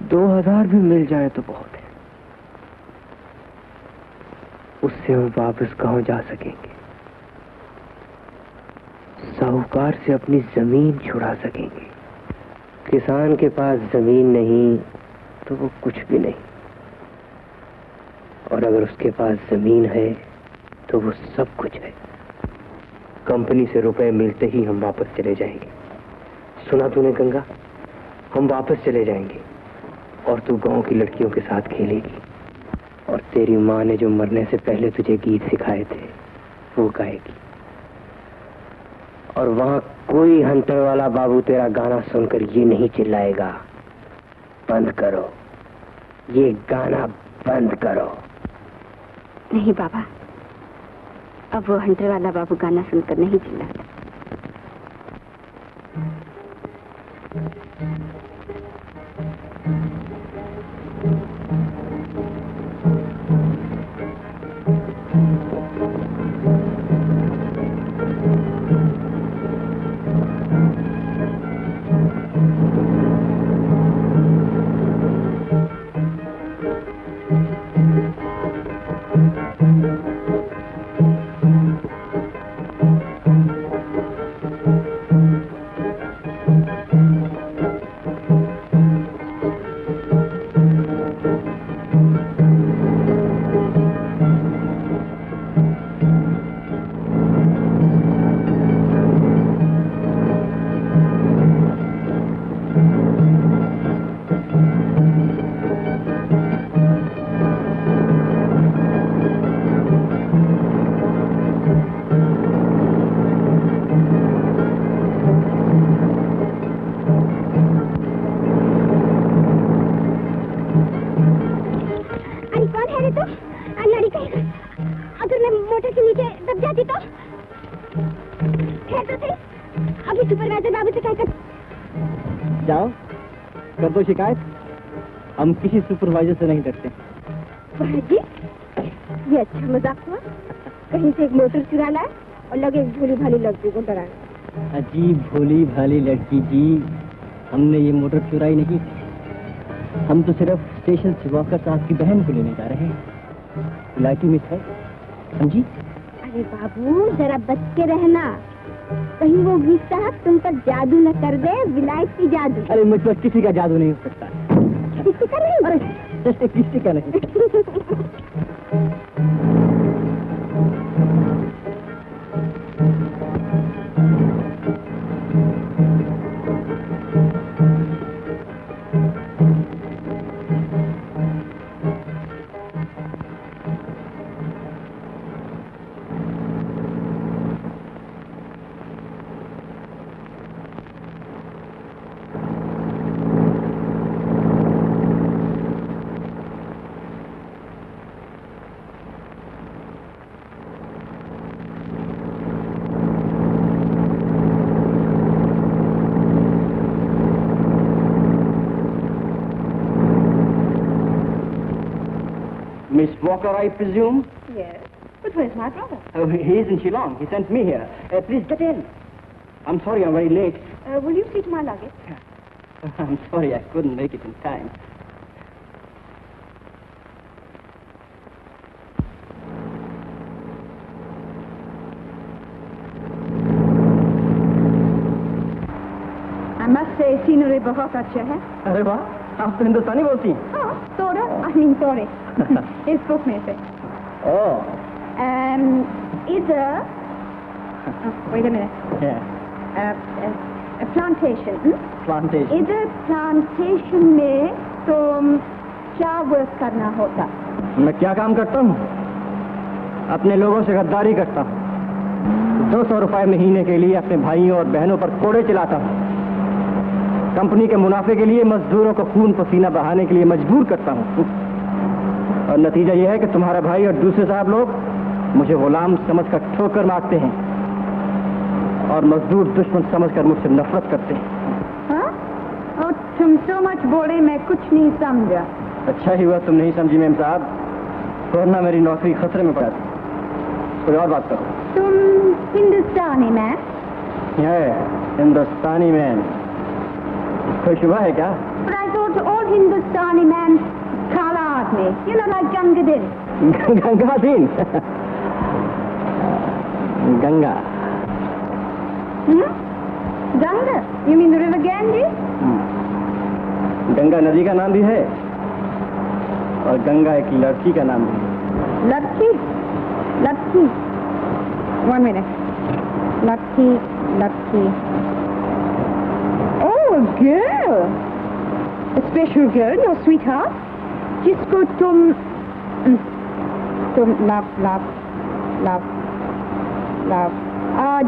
2000 भी मिल जाए तो बहुत है, उससे हम वापस गांव जा सकेंगे, साहूकार से अपनी जमीन छुड़ा सकेंगे। किसान के पास जमीन नहीं तो वो कुछ भी नहीं, और अगर उसके पास जमीन है तो वो सब कुछ है। कंपनी से रुपए मिलते ही हम वापस चले जाएंगे। सुना तूने गंगा? हम वापस चले जाएंगे और तू गांव की लड़कियों के साथ खेलेगी, और तेरी माँ ने जो मरने से पहले तुझे गीत सिखाए थे वो गाएगी, और वहां कोई हंटर वाला बाबू तेरा गाना सुनकर ये नहीं चिल्लाएगा, बंद करो, ये गाना बंद करो। नहीं बाबा, अब वो हंटर वाला बाबू गाना सुनकर नहीं चिल्लाता। कर दो शिकायत, हम किसी सुपरवाइजर से नहीं डरते। जी, ये अच्छा मजाक हुआ। कहीं से एक मोटर चुरा लाए और लगे एक भोली भाली लड़की को डराने। अजीब भोली भाली लड़की जी, हमने ये मोटर चुराई नहीं, हम तो सिर्फ स्टेशन से वॉकर साहब की बहन को लेने जा रहे हैं। इलाकी मिस है समझी? अरे बाबू जरा बच के रहना, कहीं वो भी साहब तुम पर जादू न कर दे, विलायती जादू। अरे मुझ पर किसी का जादू नहीं हो सकता। किसी का नहीं? अरे किसी का नहीं। Miss Walker, I presume? Yes, but where's my brother? Oh, he is in Shillong. He sent me here. Please get in. I'm sorry I'm very late. Will you see to my luggage? I'm sorry I couldn't make it in time. I must say, scenery बहुत अच्छा है। अरे वाह, आप तो हिंदुस्तानी बोलती हैं? हाँ, थोड़ा, I mean थोड़े। इस बुक में से। Oh. Either, wait a minute. Yeah. A plantation. Plantation. इधर plantation में तो क्या वर्क करना होता? मैं क्या काम करता हूँ? अपने लोगों से गद्दारी करता हूँ। 200 रुपए महीने के लिए अपने भाइयों और बहनों पर कोड़े चलाता हूँ। कंपनी के मुनाफे के लिए मजदूरों को खून पसीना बहाने के लिए मजबूर करता हूँ। और नतीजा यह है कि तुम्हारा भाई और दूसरे साहब लोग मुझे गुलाम समझकर ठोकर मारते हैं और मजदूर दुश्मन समझकर मुझसे नफरत करते हैं। हाँ? और तुम so much बोले, मैं कुछ नहीं समझा। अच्छा ही हुआ तुम नहीं समझी मेम साहब, वरना मेरी नौकरी खतरे में पड़ा थी। कोई और बात करो। तुम हिंदुस्तानी मैन? हिंदुस्तानी मैन, कोई शुबा है क्या? But I thought all Hindustani men काला आदमी, you know, like Gangadin. Gangadin Ganga. Ganga? You mean the river Ganges? Ganga नदी का नाम भी है और गंगा एक लड़की का नाम भी है। Latki? Latki? 1 minute. Latki, Latki. Oh, a girl. A special girl, your sweetheart. जिसको तुम love.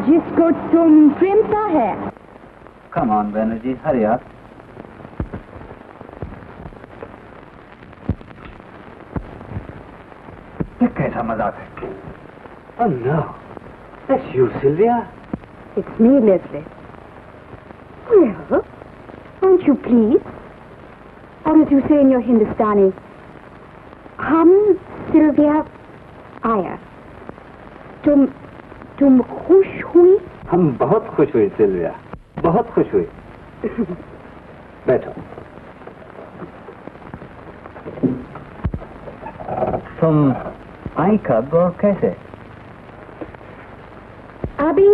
जिसको तुम प्रेमता है। Come on, Banerjee, hurry up. ये कैसा मजाक है? Oh no, that's you, Sylvia. It's me, Leslie. Well, won't you please? Or as you say in your Hindustani, हम सिल्विया आया। तुम खुश हुई? हम बहुत खुश हुई सिल्विया, बहुत खुश हुई। बैठो। तुम आई कब और कैसे? अभी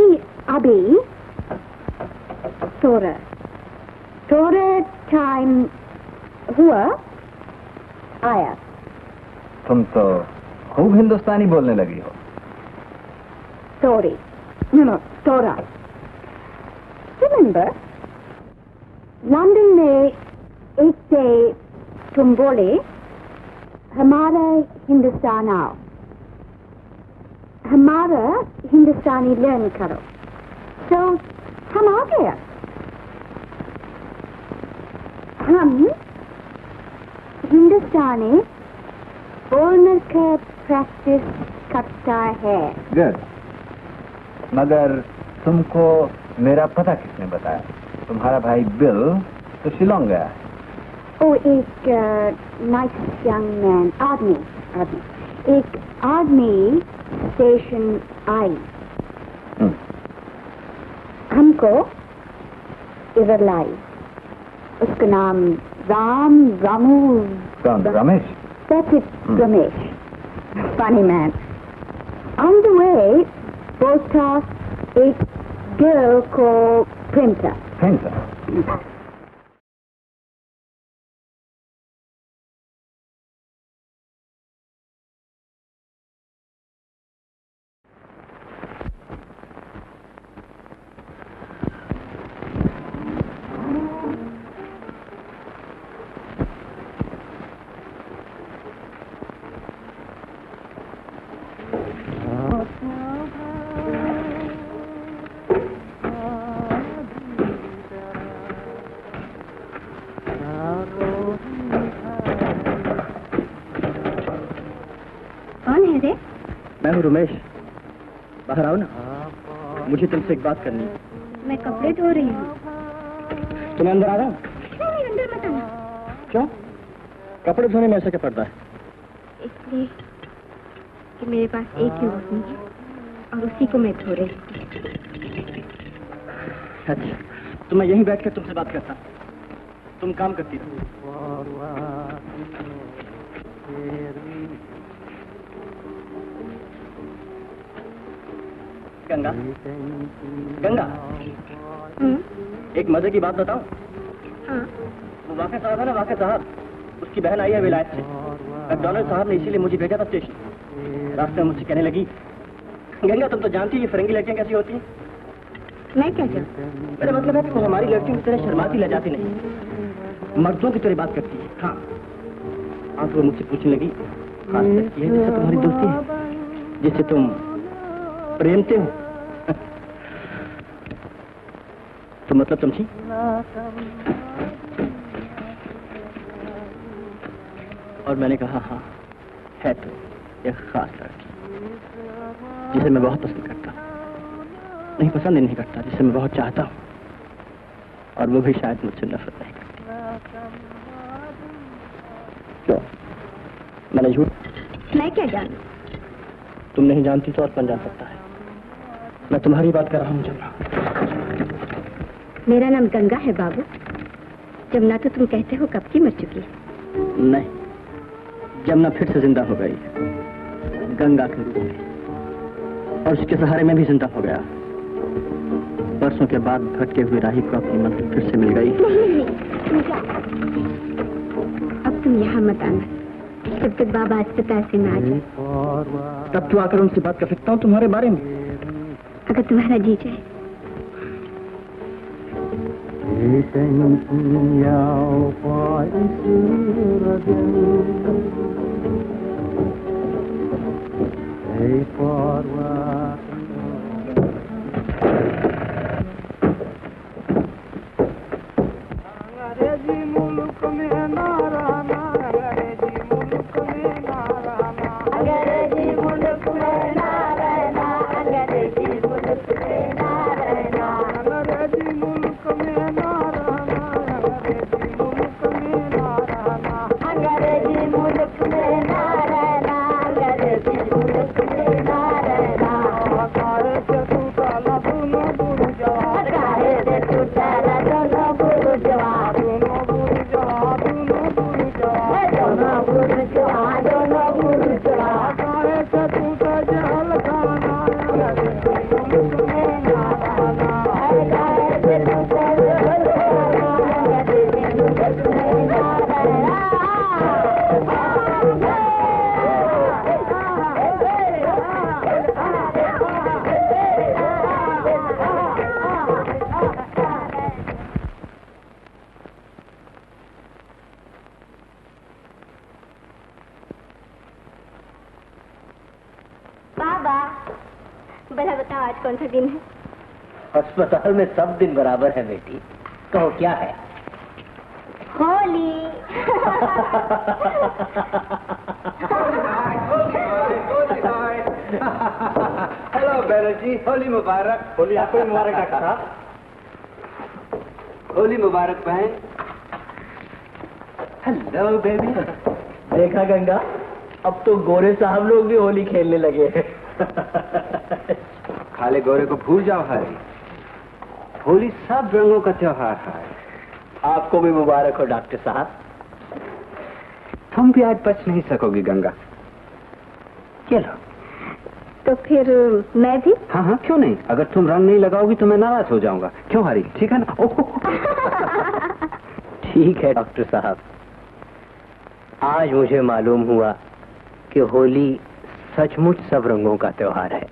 थोड़ा टाइम हुआ आया। तुम तो खूब हिंदुस्तानी बोलने लगी हो। Sorry. No, थोड़ा। Remember, लंदन में एक से तुम बोले हमारा हिंदुस्तान आओ, हमारा हिंदुस्तानी लर्न करो, तो हम आ गया। हम हिंदुस्तानी बोलने का प्रैक्टिस करता है। गुड। मगर तुमको मेरा पता किसने बताया? तुम्हारा भाई बिल तो शिलोंग गया है। ओ, एक नाइस यंग मैन, आदमी, एक आदमी स्टेशन आई, हमको इधर लाई। उसका नाम Ramesh. That's it, Ramesh. Funny man. On the way, both passed a girl called Printa. मैं हूँ रमेश, बाहर आओ ना, मुझे तुमसे एक बात करनी है। मैं कपड़े धो रही हूँ। तुम्हें अंदर आ रहा हूँ? नहीं, अंदर मत आना। क्यों? कपड़े धोने में ऐसा क्या पड़ता है? इसलिए कि मेरे पास एक ही ओढ़नी है और उसी को मैं धो रही हूँ। अच्छा, तो मैं यहीं बैठ कर तुमसे बात करता, तुम काम करती रहो। गंगा, एक मजे की बात बताऊं? हाँ। वो वाक़े साहब है ना, वाक़े साहब, उसकी बहन आई है विलायत से। मैकडॉनल्ड साहब ने इसीलिए मुझे भेजा था स्टेशन। रास्ते में मुझसे कहने लगी, गंगा तुम तो जानती है ये फरंगी लड़कियां कैसी होती हैं। मैं क्या जानती? मेरा मतलब है कि वो हमारी लड़कियों की तरह शर्माती लजाती नहीं, मर्दों की तरह बात करती है। हाँ, आज वो मुझसे पूछने लगी, खास लड़की है जिससे तुम्हारी दोस्ती है, जिससे तुम प्रेमते हो। तो मतलब समझी? और मैंने कहा हाँ, है तो एक खास लड़की। जिसे मैं बहुत पसंद करता हूँ, नहीं पसंद ही नहीं करता, जिसे मैं बहुत चाहता हूँ, और वो भी शायद मुझसे नफरत नहीं करती। क्यों? मैंने झूठ? मैं क्या जानूं? तुम नहीं जानती तो और कौन जान सकता है? मैं तुम्हारी बात कर रहा हूँ जमुना। मेरा नाम गंगा है बाबू। जमुना तो तुम कहते हो कब की मर चुकी है। नहीं, जमुना फिर से जिंदा हो गई, गंगा के रूप में, और उसके सहारे में भी जिंदा हो गया। वर्षों के बाद भटके हुए राही को अपनी मंजिल फिर से मिल गई। नहीं, तुम क्या? अब तुम यहाँ मत आना जब तक बाबा अस्पताल से ना आ जाए। तब तो आकर उनसे बात कर सकता हूँ तुम्हारे बारे में, अगर तुम्हारा जी चाहे। अंग्रेजी मुल्क में ना रहना, अंग्रेजी मुल्क में ना रहना, अंग्रेजी मुल्क में ना रहना, अंग्रेजी मुल्क में ना रहना, अंग्रेजी मुल्क में ना रहना, अंग्रेजी मुल्क में ना रहना, अंग्रेजी मुल्क में ना रहना, अंग्रेजी मुल्क में ना रहना। काहे से टूटा दोनों बुर्जवा, काहे से टूटा दोनों बुर्जवा, दोनों बुर्जवा, दोनों बुर्जवा, दोनों बुर्जवा, दोनों बुर्जवा, काहे से टूटा जहल खाना, अंग्रेजी मुल्क में ना रहना, काहे से टूटा जहल खाना, अंग्रेजी मुल्क में ना रहना। बाबा, भला बताओ आज कौन सा दिन है? अस्पताल में सब दिन बराबर है बेटी। कहो क्या है? होली। हेलो बैनर्जी, होली मुबारक। होली आपको भी मुबारक डॉक्टर साहब। होली मुबारक बहन। Hello baby. देखा गंगा, अब तो गोरे साहब लोग भी होली खेलने लगे हैं। खाले गोरे को भूल जाओ हरी, होली सब रंगों का त्योहार है। आपको भी मुबारक हो डॉक्टर साहब। तुम भी आज बच नहीं सकोगी गंगा। चलो। तो फिर मैं भी? हाँ हाँ, क्यों नहीं। अगर तुम रंग नहीं लगाओगी तो मैं नाराज हो जाऊंगा। क्यों हरी, ठीक है ना? ठीक है डॉक्टर साहब, आज मुझे मालूम हुआ कि होली सचमुच सब रंगों का त्योहार है।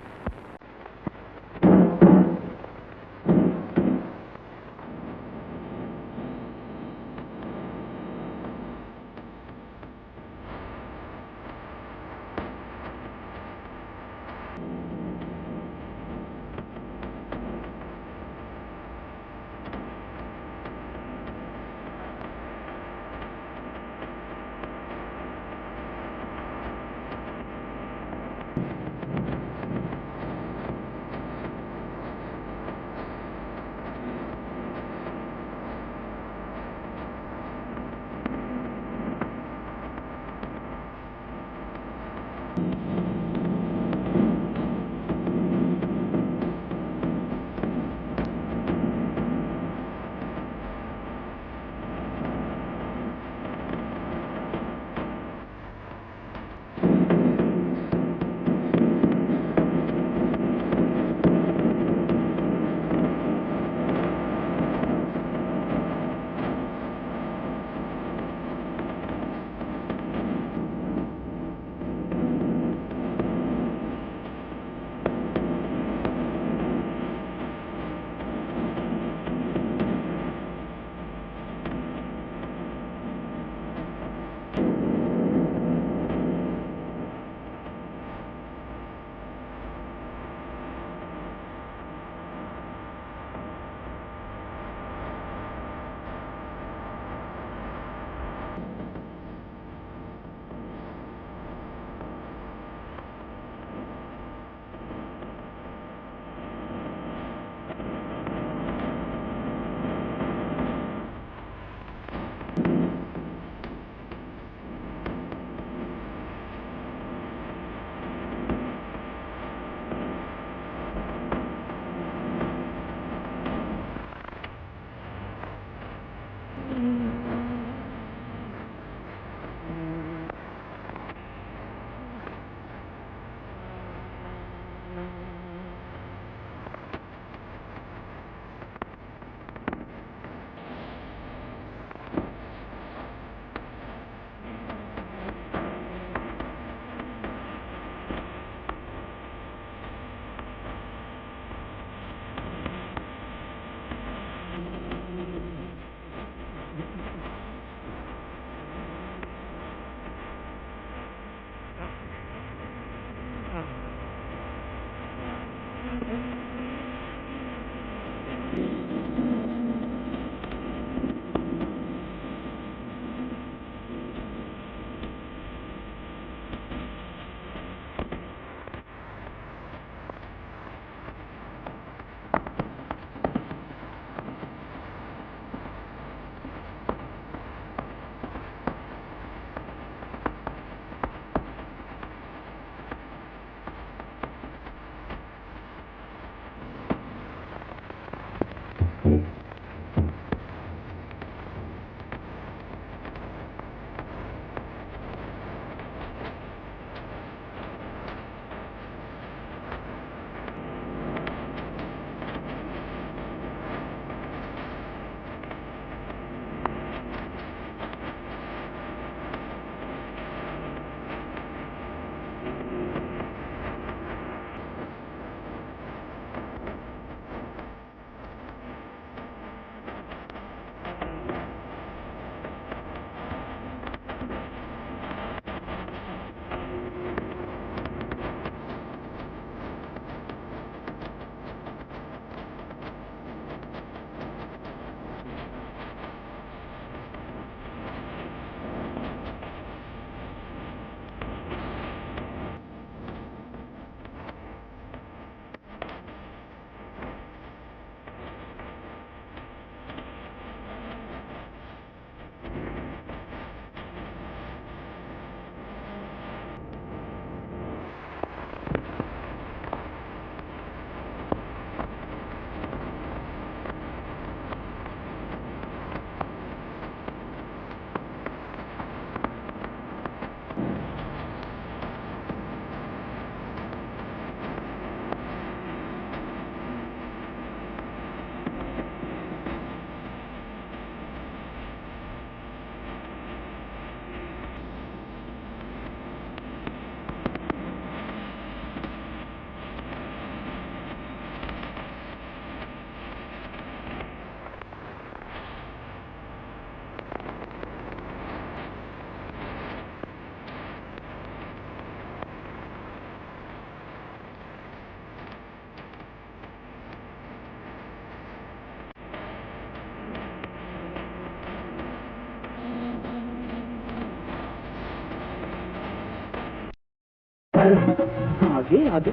आगे आगे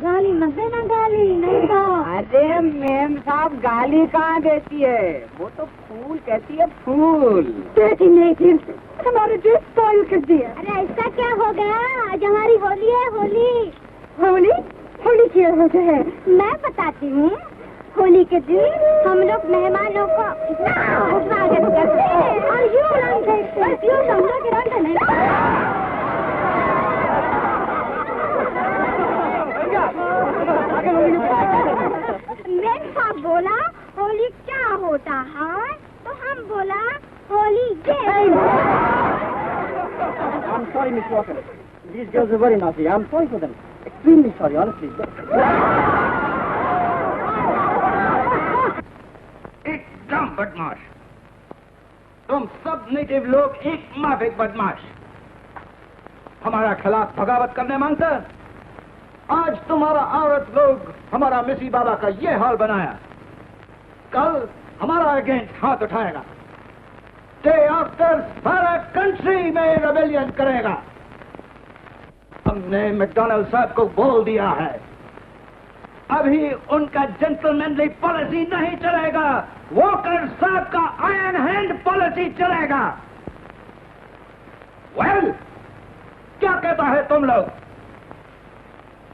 गाली मत देना, गाली नहीं तो। अरे मैम साहब गाली कहाँ देती है, वो तो फूल कहती है, फूल। देती नहीं थी, हमारे ड्रेस स्पॉइल कर दिया। अरे ऐसा क्या हो गया, आज हमारी होली है। होली होली होली क्या होता है मैं बताती हूँ। होली के दिन हम लोग मेहमानों को इतना स्वागत करते हैं और यूँ रंग देखते हैं, यूँ समझो कि रंग नहीं। मैम साहब बोला होली क्या होता है, तो हम बोला होली ये। I'm sorry, Miss Walker. These girls are very naughty. I'm sorry for them. Extremely sorry, honestly. एकदम बदमाश, तुम सब नेटिव लोग एक माफिक बदमाश, हमारा खिलाफ बगावत करने मांगते। आज तुम्हारा औरत लोग हमारा मिसी बाबा का ये हाल बनाया, कल हमारा अगेंस्ट हाथ उठाएगा। डे आफ्टर सारा कंट्री में रेबेलियन करेगा। हमने मैकडॉनल्ड साहब को बोल दिया है, अभी उनका जेंटलमैनली पॉलिसी नहीं चलेगा, वॉकर साहब का आयरन हैंड पॉलिसी चलेगा। वेल, क्या कहता है तुम लोग?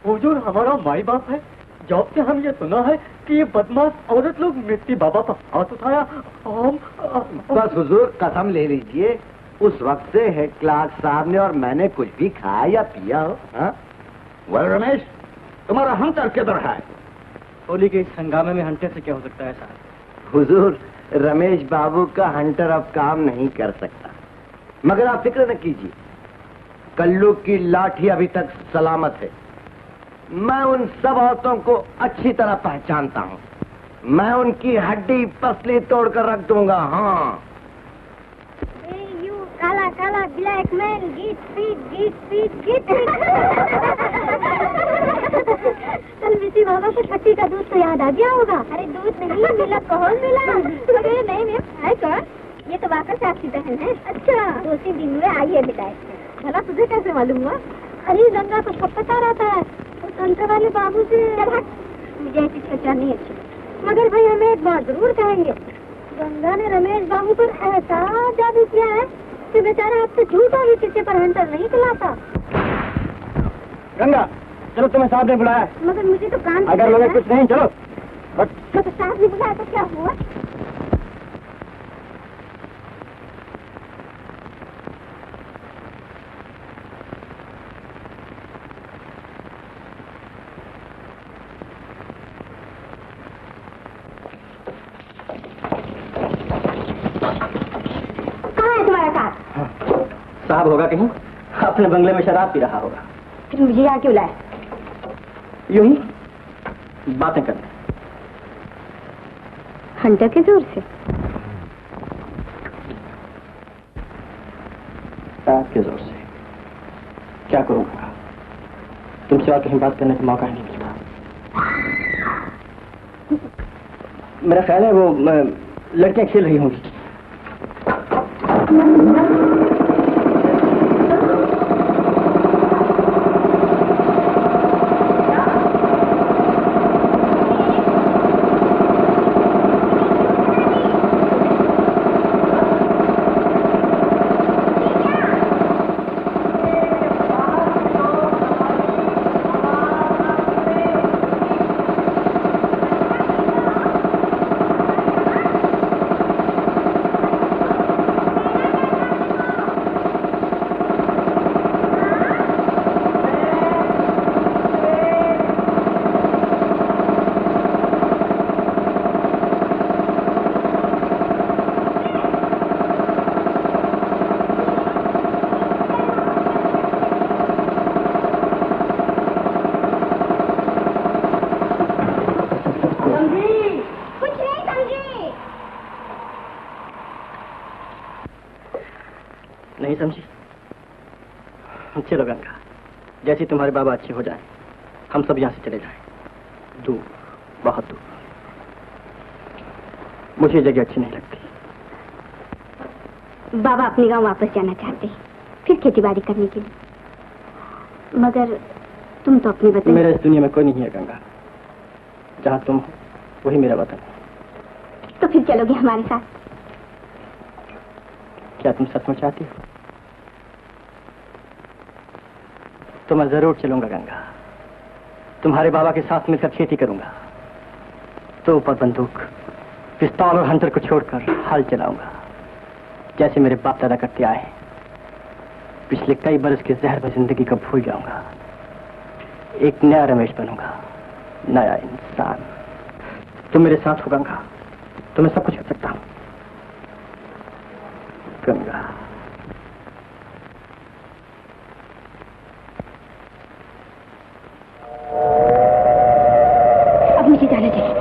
हुजूर हमारा माई बाप है, जॉब से हम ये सुना है कि ये बदमाश औरत लोग मिट्टी बाबा पर हाथ उठाया। हम बस हुजूर कसम ले लीजिए, उस वक्त से हेड क्लार्क साहब ने और मैंने कुछ भी खाया या पिया हो। वेल रमेश, तुम्हारा हंटर किधर है? होली के इस हंगामे में हंटर से क्या हो सकता है साहब? हुजूर, रमेश बाबू का हंटर अब काम नहीं कर सकता, मगर आप फिक्र न कीजिए, कल्लू की लाठी अभी तक सलामत है। मैं उन सब औरतों को अच्छी तरह पहचानता हूँ, मैं उनकी हड्डी पसली तोड़कर रख दूंगा। हाँ, काला काला ब्लैक मैन गीत पीट कल मिसी बाबा को छट्टी का दूध तो याद आ गया होगा। अरे दूध नहीं मिला, कौन मिला? अरे नहीं मैम, है कौन? ये तो वाकर से आपकी बहन है। अच्छा, उसी दिन में आई है बिटाए। भला तुझे कैसे मालूम हुआ? अरे गंगा को सब पता रहता है, संतर वाले बाबू से। मुझे ऐसी चर्चा नहीं अच्छी, मगर भाई हमें एक बात जरूर कहेंगे, गंगा ने रमेश बाबू पर ऐसा जादू किया है कि बेचारा आपसे झूठा भी किसी पर हंटर नहीं चलाता। गंगा, चलो तुम्हें साहब ने बुलाया। मगर मुझे तो काम अगर लोग कुछ नहीं, चलो। तो साहब ने बुलाया तो क्या हुआ? साहब होगा कहीं अपने बंगले में शराब पी रहा होगा। फिर मुझे यहाँ क्यों लाए? यूं ही बातें करने। हंटर के जोर से? साहब के जोर से क्या करूँगा, तुमसे और कहीं बात करने का मौका ही नहीं मिलता। मेरा ख्याल है वो लड़कियां खेल रही होंगी। नहीं समझी? चलो गंगा, जैसे तुम्हारे बाबा अच्छे हो जाए हम सब यहाँ से चले जाएं, दूर, बहुत दूर। मुझे जगह अच्छी नहीं लगती। बाबा अपने गांव वापस जाना चाहते हैं, फिर खेतीबाड़ी करने के लिए। मगर तुम तो अपने वतन। मेरा इस दुनिया में कोई नहीं है गंगा, जहाँ तुम हो वही मेरा वतन है। तो फिर चलोगे हमारे साथ? क्या तुम सचमुच चाहती हो? तो मैं जरूर चलूंगा गंगा, तुम्हारे बाबा के साथ मिलकर खेती करूंगा, तो ऊपर बंदूक, पिस्तौल और हंटर को छोड़कर हल चलाऊंगा, जैसे मेरे बाप दादा करते आए। पिछले कई बरस के जहर में जिंदगी को भूल जाऊंगा, एक नया रमेश बनूंगा, नया इंसान। तुम मेरे साथ हो गंगा, तो मैं सब कुछ कर सकता हूं गंगा। अब मुझे जाना चाहिए।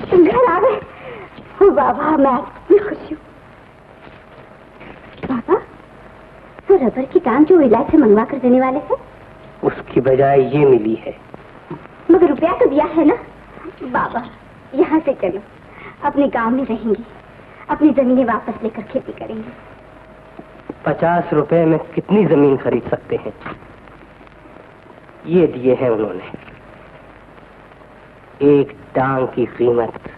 तुम घर आ गए? ओ बाबा, मैं इतनी खुश हूँ। बाबा, तो रबर की टांग जो इलाज से मंगवा कर देने वाले थे, उसकी बजाय ये मिली है। मगर रुपया तो दिया है ना? बाबा, यहाँ से चलो, अपने गांव में रहेंगे, अपनी जमीनें वापस लेकर खेती करेंगे। 50 रुपए में कितनी जमीन खरीद सकते हैं? ये दिए हैं उन्होंने। एक टांग की कीमत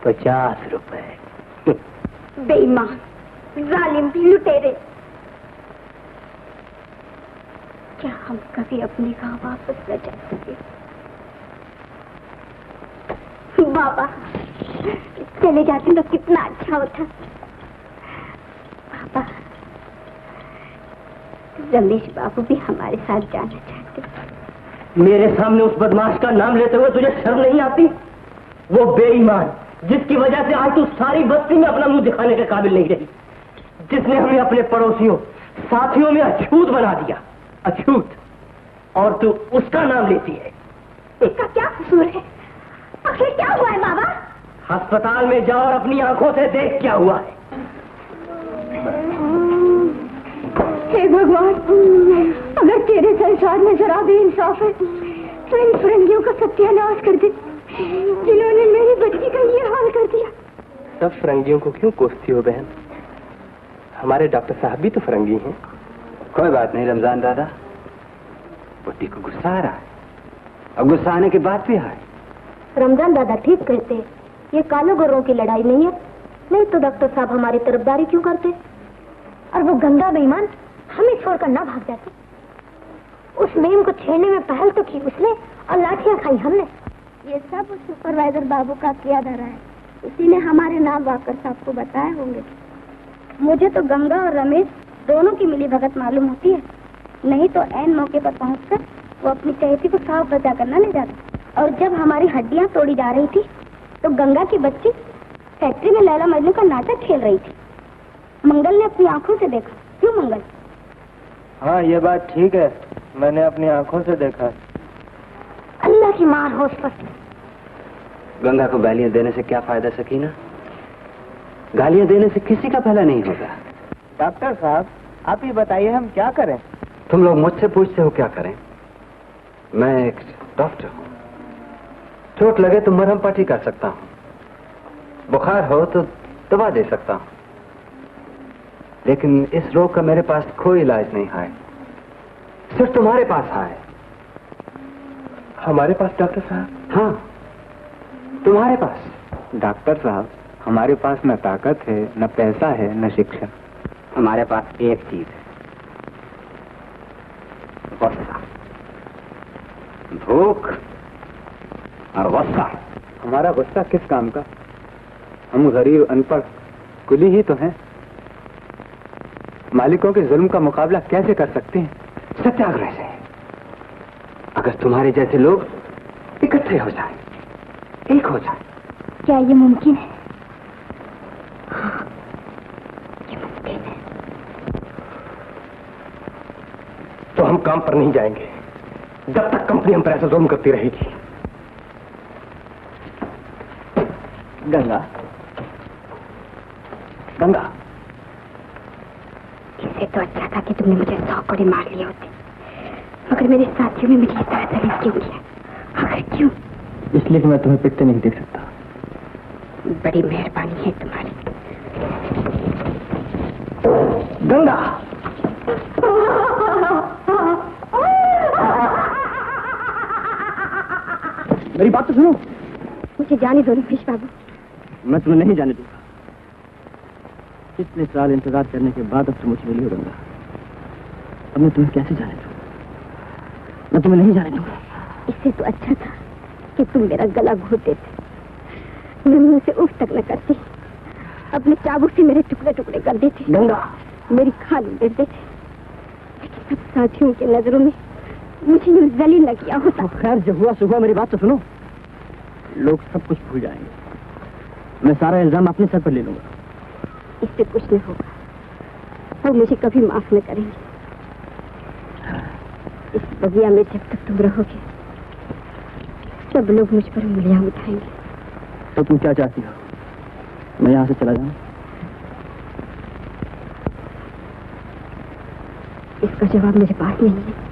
50 रुपए। बेईमान, जालिम, लुटेरे। क्या हम कभी अपने गांव वापस न जा सके? बाबा, चले जाते तो कितना अच्छा होता। बाबा, रमेश बाबू भी हमारे साथ जाना चाहते। मेरे सामने उस बदमाश का नाम लेते हुए तुझे शर्म नहीं आती? वो बेईमान जिसकी वजह से आज तू सारी बस्ती में अपना मुंह दिखाने के काबिल नहीं रही, जिसने हमें अपने पड़ोसियों, साथियों में अछूत बना दिया, अछूत, और तू उसका नाम लेती है। इसका क्या कसूर है? आखिर क्या हुआ है बाबा? अस्पताल में जाओ और अपनी आंखों से देख क्या हुआ है। हे भगवान, अगर तेरे संसार में जरा भी इंसाफ है तो इन फरंगियों का सत्यानाश कर दे, जिन्होंने मेरी बच्ची का ये हाल कर दिया। सब फरंगियों को क्यों कोसती हो बहन? हमारे डॉक्टर साहब भी तो फरंगी हैं। कोई बात नहीं रमजान दादा, बुड्ढी को गुस्सा आ रहा है, अब गुस्सा आने की बात भी है। रमजान दादा ठीक कहते हैं, ये कालो गोरों की लड़ाई नहीं है, नहीं तो डॉक्टर साहब हमारी तरफदारी क्यों करते? और वो गंदा बेईमान हमें छोड़कर ना भाग जाते। उस मेम को छेड़ने में पहल तो की उसने और लाठियां खाई हमने। ये सब उस सुपरवाइजर बाबू का किया धरा है, उसी ने हमारे नाम वाकर साहब को बताए होंगे। मुझे तो गंगा और रमेश दोनों की मिली भगत मालूम होती है, नहीं तो ऐन मौके पर पहुंचकर वो अपनी चहेती को साफ बचा करना ले जाता। और जब हमारी हड्डियां तोड़ी जा रही थी तो गंगा की बच्ची फैक्ट्री में लैला मजनू का नाटक खेल रही थी। मंगल ने अपनी आंखों से देखा। क्यों मंगल? हाँ, ये बात ठीक है, मैंने अपनी आंखों से देखा। अल्लाह की मार होश पर। गंगा को गालियां देने से क्या फायदा सकीना? गालियां देने से किसी का भला नहीं होगा। डॉक्टर साहब, आप ही बताइए हम क्या करें? तुम लोग मुझसे पूछते हो क्या करें? मैं एक डॉक्टर हूं, चोट लगे तो मरहम पट्टी कर सकता हूं, बुखार हो तो दवा दे सकता हूं, लेकिन इस रोग का मेरे पास कोई इलाज नहीं है, सिर्फ तुम्हारे पास है। हमारे पास डॉक्टर साहब? हाँ, तुम्हारे पास। डॉक्टर साहब, हमारे पास न ताकत है, न पैसा है, न शिक्षा। हमारे पास एक चीज है, गुस्सा, भूख और गुस्सा। हमारा गुस्सा किस काम का? हम गरीब अनपढ़ कुली ही तो हैं। मालिकों के जुल्म का मुकाबला कैसे कर सकते हैं? सत्याग्रह से। अगर तुम्हारे जैसे लोग इकट्ठे हो जाएं, एक हो जाएं। क्या ये मुमकिन है? हाँ, ये मुमकिन है। तो हम काम पर नहीं जाएंगे जब तक कंपनी हम पर ऐसा जुल्म करती रहेगी। गंगा, गंगा। इससे तो अच्छा था कि तुमने मुझे 100 कोड़े मार लिए होते, मगर मेरे साथियों में मुझे इस तरह तकलीफ क्यों किया? आखिर क्यों? इसलिए कि मैं तुम्हें पिटते नहीं देख सकता। बड़ी मेहरबानी है तुम्हारी। गंगा, मेरी बात तो सुनो। मुझे जाने दो रमेश बाबू। मैं तुम्हें नहीं जाने दूंगा। इतने साल इंतजार करने के बाद अब तुम मुझे मिली हो गंगा। अब मैं तुम्हें कैसे जाने दूं? मैं तुम्हें नहीं जाने दूंगा। इससे तो अच्छा था कि तुम मेरा गला घोट देते, मैं मुंह से उफ तक न करती, अपने चाबुक से मेरे टुकड़े टुकड़े कर देते, गंगा मेरी खाल उड़ेड़ देते, लेकिन सब साथियों की नजरों में मुझे यूं जलील न किया होता। खैर, जो हुआ सो हुआ। मेरी बात तो सुनो। लोग सब कुछ भूल जाएंगे, मैं सारा इल्जाम अपने सर पर ले लूंगा। इससे कुछ नहीं होगा, वो मुझे कभी माफ न करेंगे। इस बगिया में जब तक तुम रहोगे, सब लोग मुझ पर उंगलियां उठाएंगे। तो तुम क्या चाहती हो? मैं यहाँ से चला जाऊं? इसका जवाब मेरे पास नहीं है।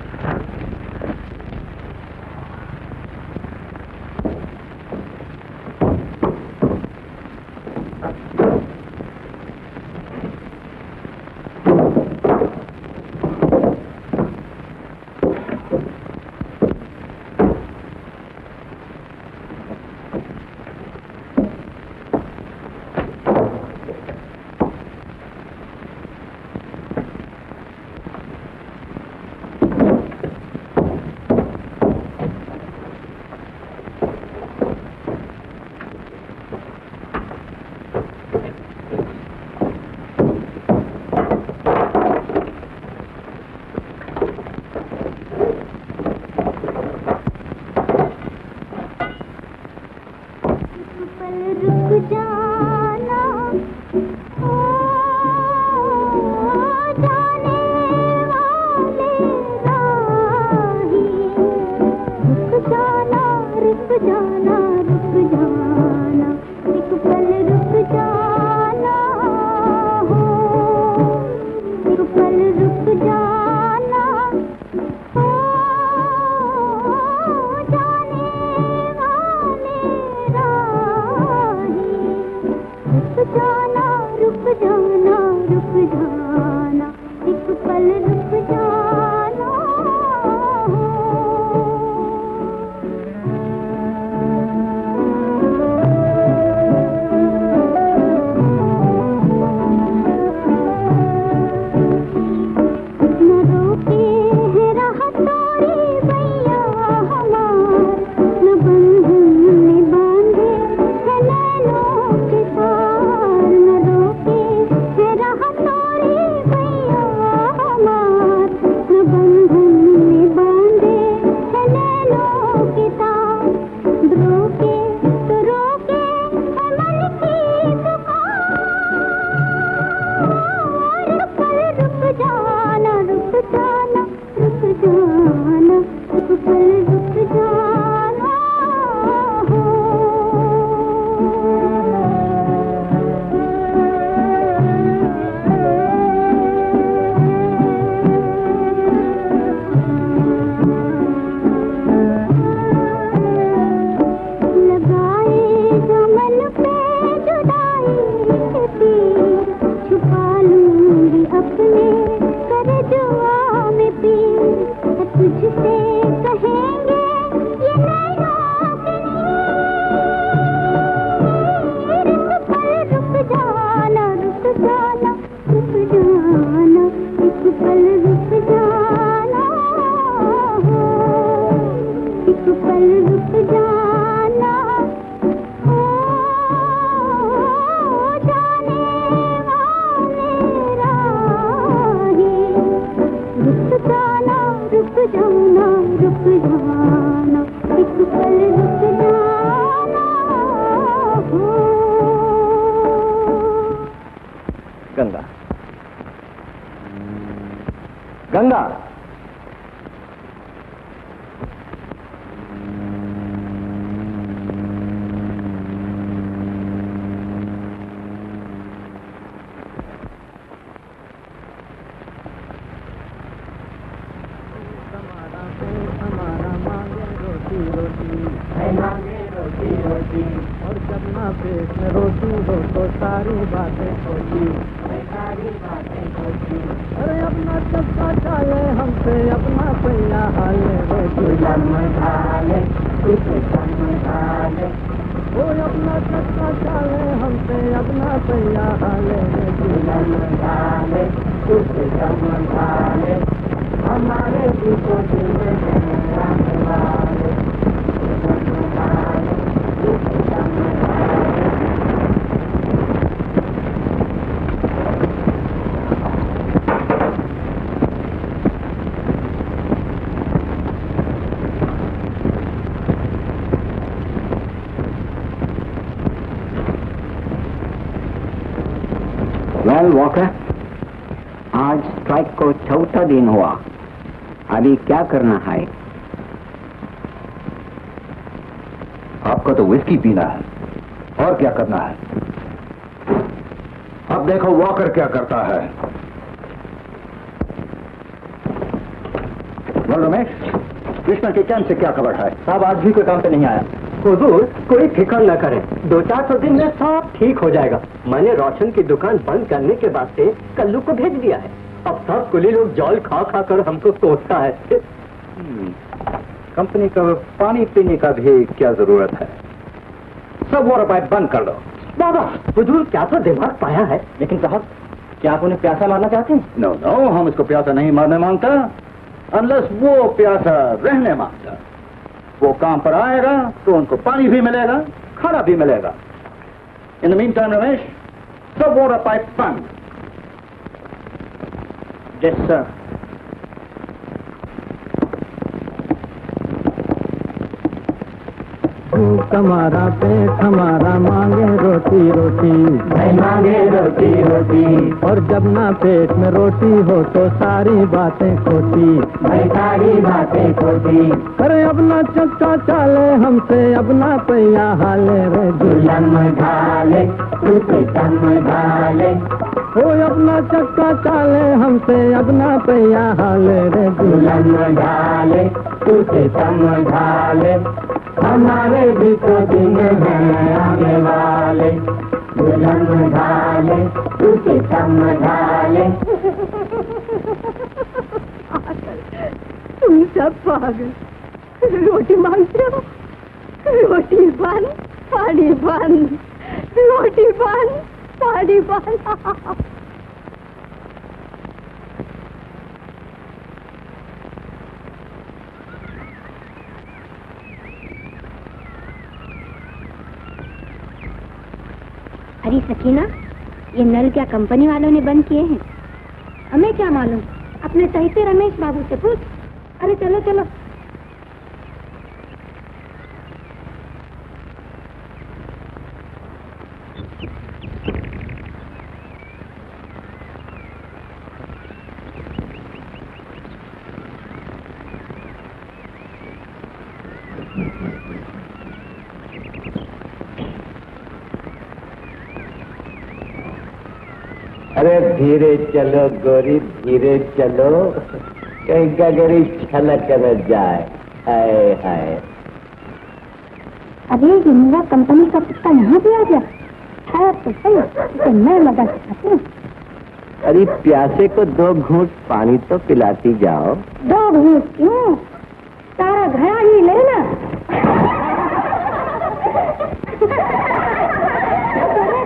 गंगा, रोटी रोटी और जब ना पेट में रोटी हो तो सारी बातें खोटी। अरे अपना चक्का चाले हमसे अपना पहिया हाले रोटी वो अपना चक्का चाले हमसे अपना पहिया हाले हमारे वेल वॉकर, आज स्ट्राइक को चौथा दिन हुआ। अभी क्या करना है? आपको तो विस्की पीना है, और क्या करना है? अब देखो वॉकर क्या करता है। बोल रमेश, कृष्णा के कैंप से क्या खबर है? साहब आज भी कोई काम पे नहीं आया। हुजूर कोई फिक्र न करें, 2-4 दिन में सब ठीक हो जाएगा। मैंने रोशन की दुकान बंद करने के बाद से कल्लू को भेज दिया है। अब सब कुली लोग जौल खा खा कर हमको सोचता है। कंपनी का पानी पीने का भी क्या जरूरत है? सब वाटर पाइप बंद कर दो। बाबा हुजूर क्या तो दिमाग पाया है। लेकिन साहब क्या आप उन्हें प्यासा मारना चाहते हैं? नो नो, हम इसको प्यासा नहीं मारने मांगता, अनलेस वो प्यासा रहने मांगता। वो काम पर आएगा तो उनको पानी भी मिलेगा, खाना भी मिलेगा। In the mean time Ramesh, सब वाटर पाइप बंद। Yes sir. भूख हमारा पेट हमारा मांगे रोटी रोटी मांगे रोटी रोटी और जब ना पेट में रोटी हो तो सारी बातें खोटी। सारी बातें खोटी। अरे अपना चक्का चाले हमसे अपना पहिया हाले रे दुल्हन ढाले तम ढाले वो अपना चक्का चाले हमसे अपना पहिया हाले रे दुल्हन ढाले तम ढाले हमारे भी तो दिन हैं आने वाले दुल्हन ढाले तम ढाले। तुम सब पागल। रोटी मांगते हो, रोटी बंद पानी बंद, रोटी बंद पानी बंद। अरे सकीना, ये नल क्या कंपनी वालों ने बंद किए हैं? हमें क्या मालूम, अपने सहित रमेश बाबू से पूछ। अरे चलो चलो। अरे धीरे चलो गोरी, धीरे चलो, कहीं का गरी छलक न जाए। हाय हाय। अरे ये मेरा कंपनी का कुत्ता यहाँ भी आ गया है तो सही, तो मैं मजा सिखाती हूँ। अरे प्यासे को 2 घूंट पानी तो पिलाती जाओ। 2 घूंट क्यों, सारा घड़ा ही लेना।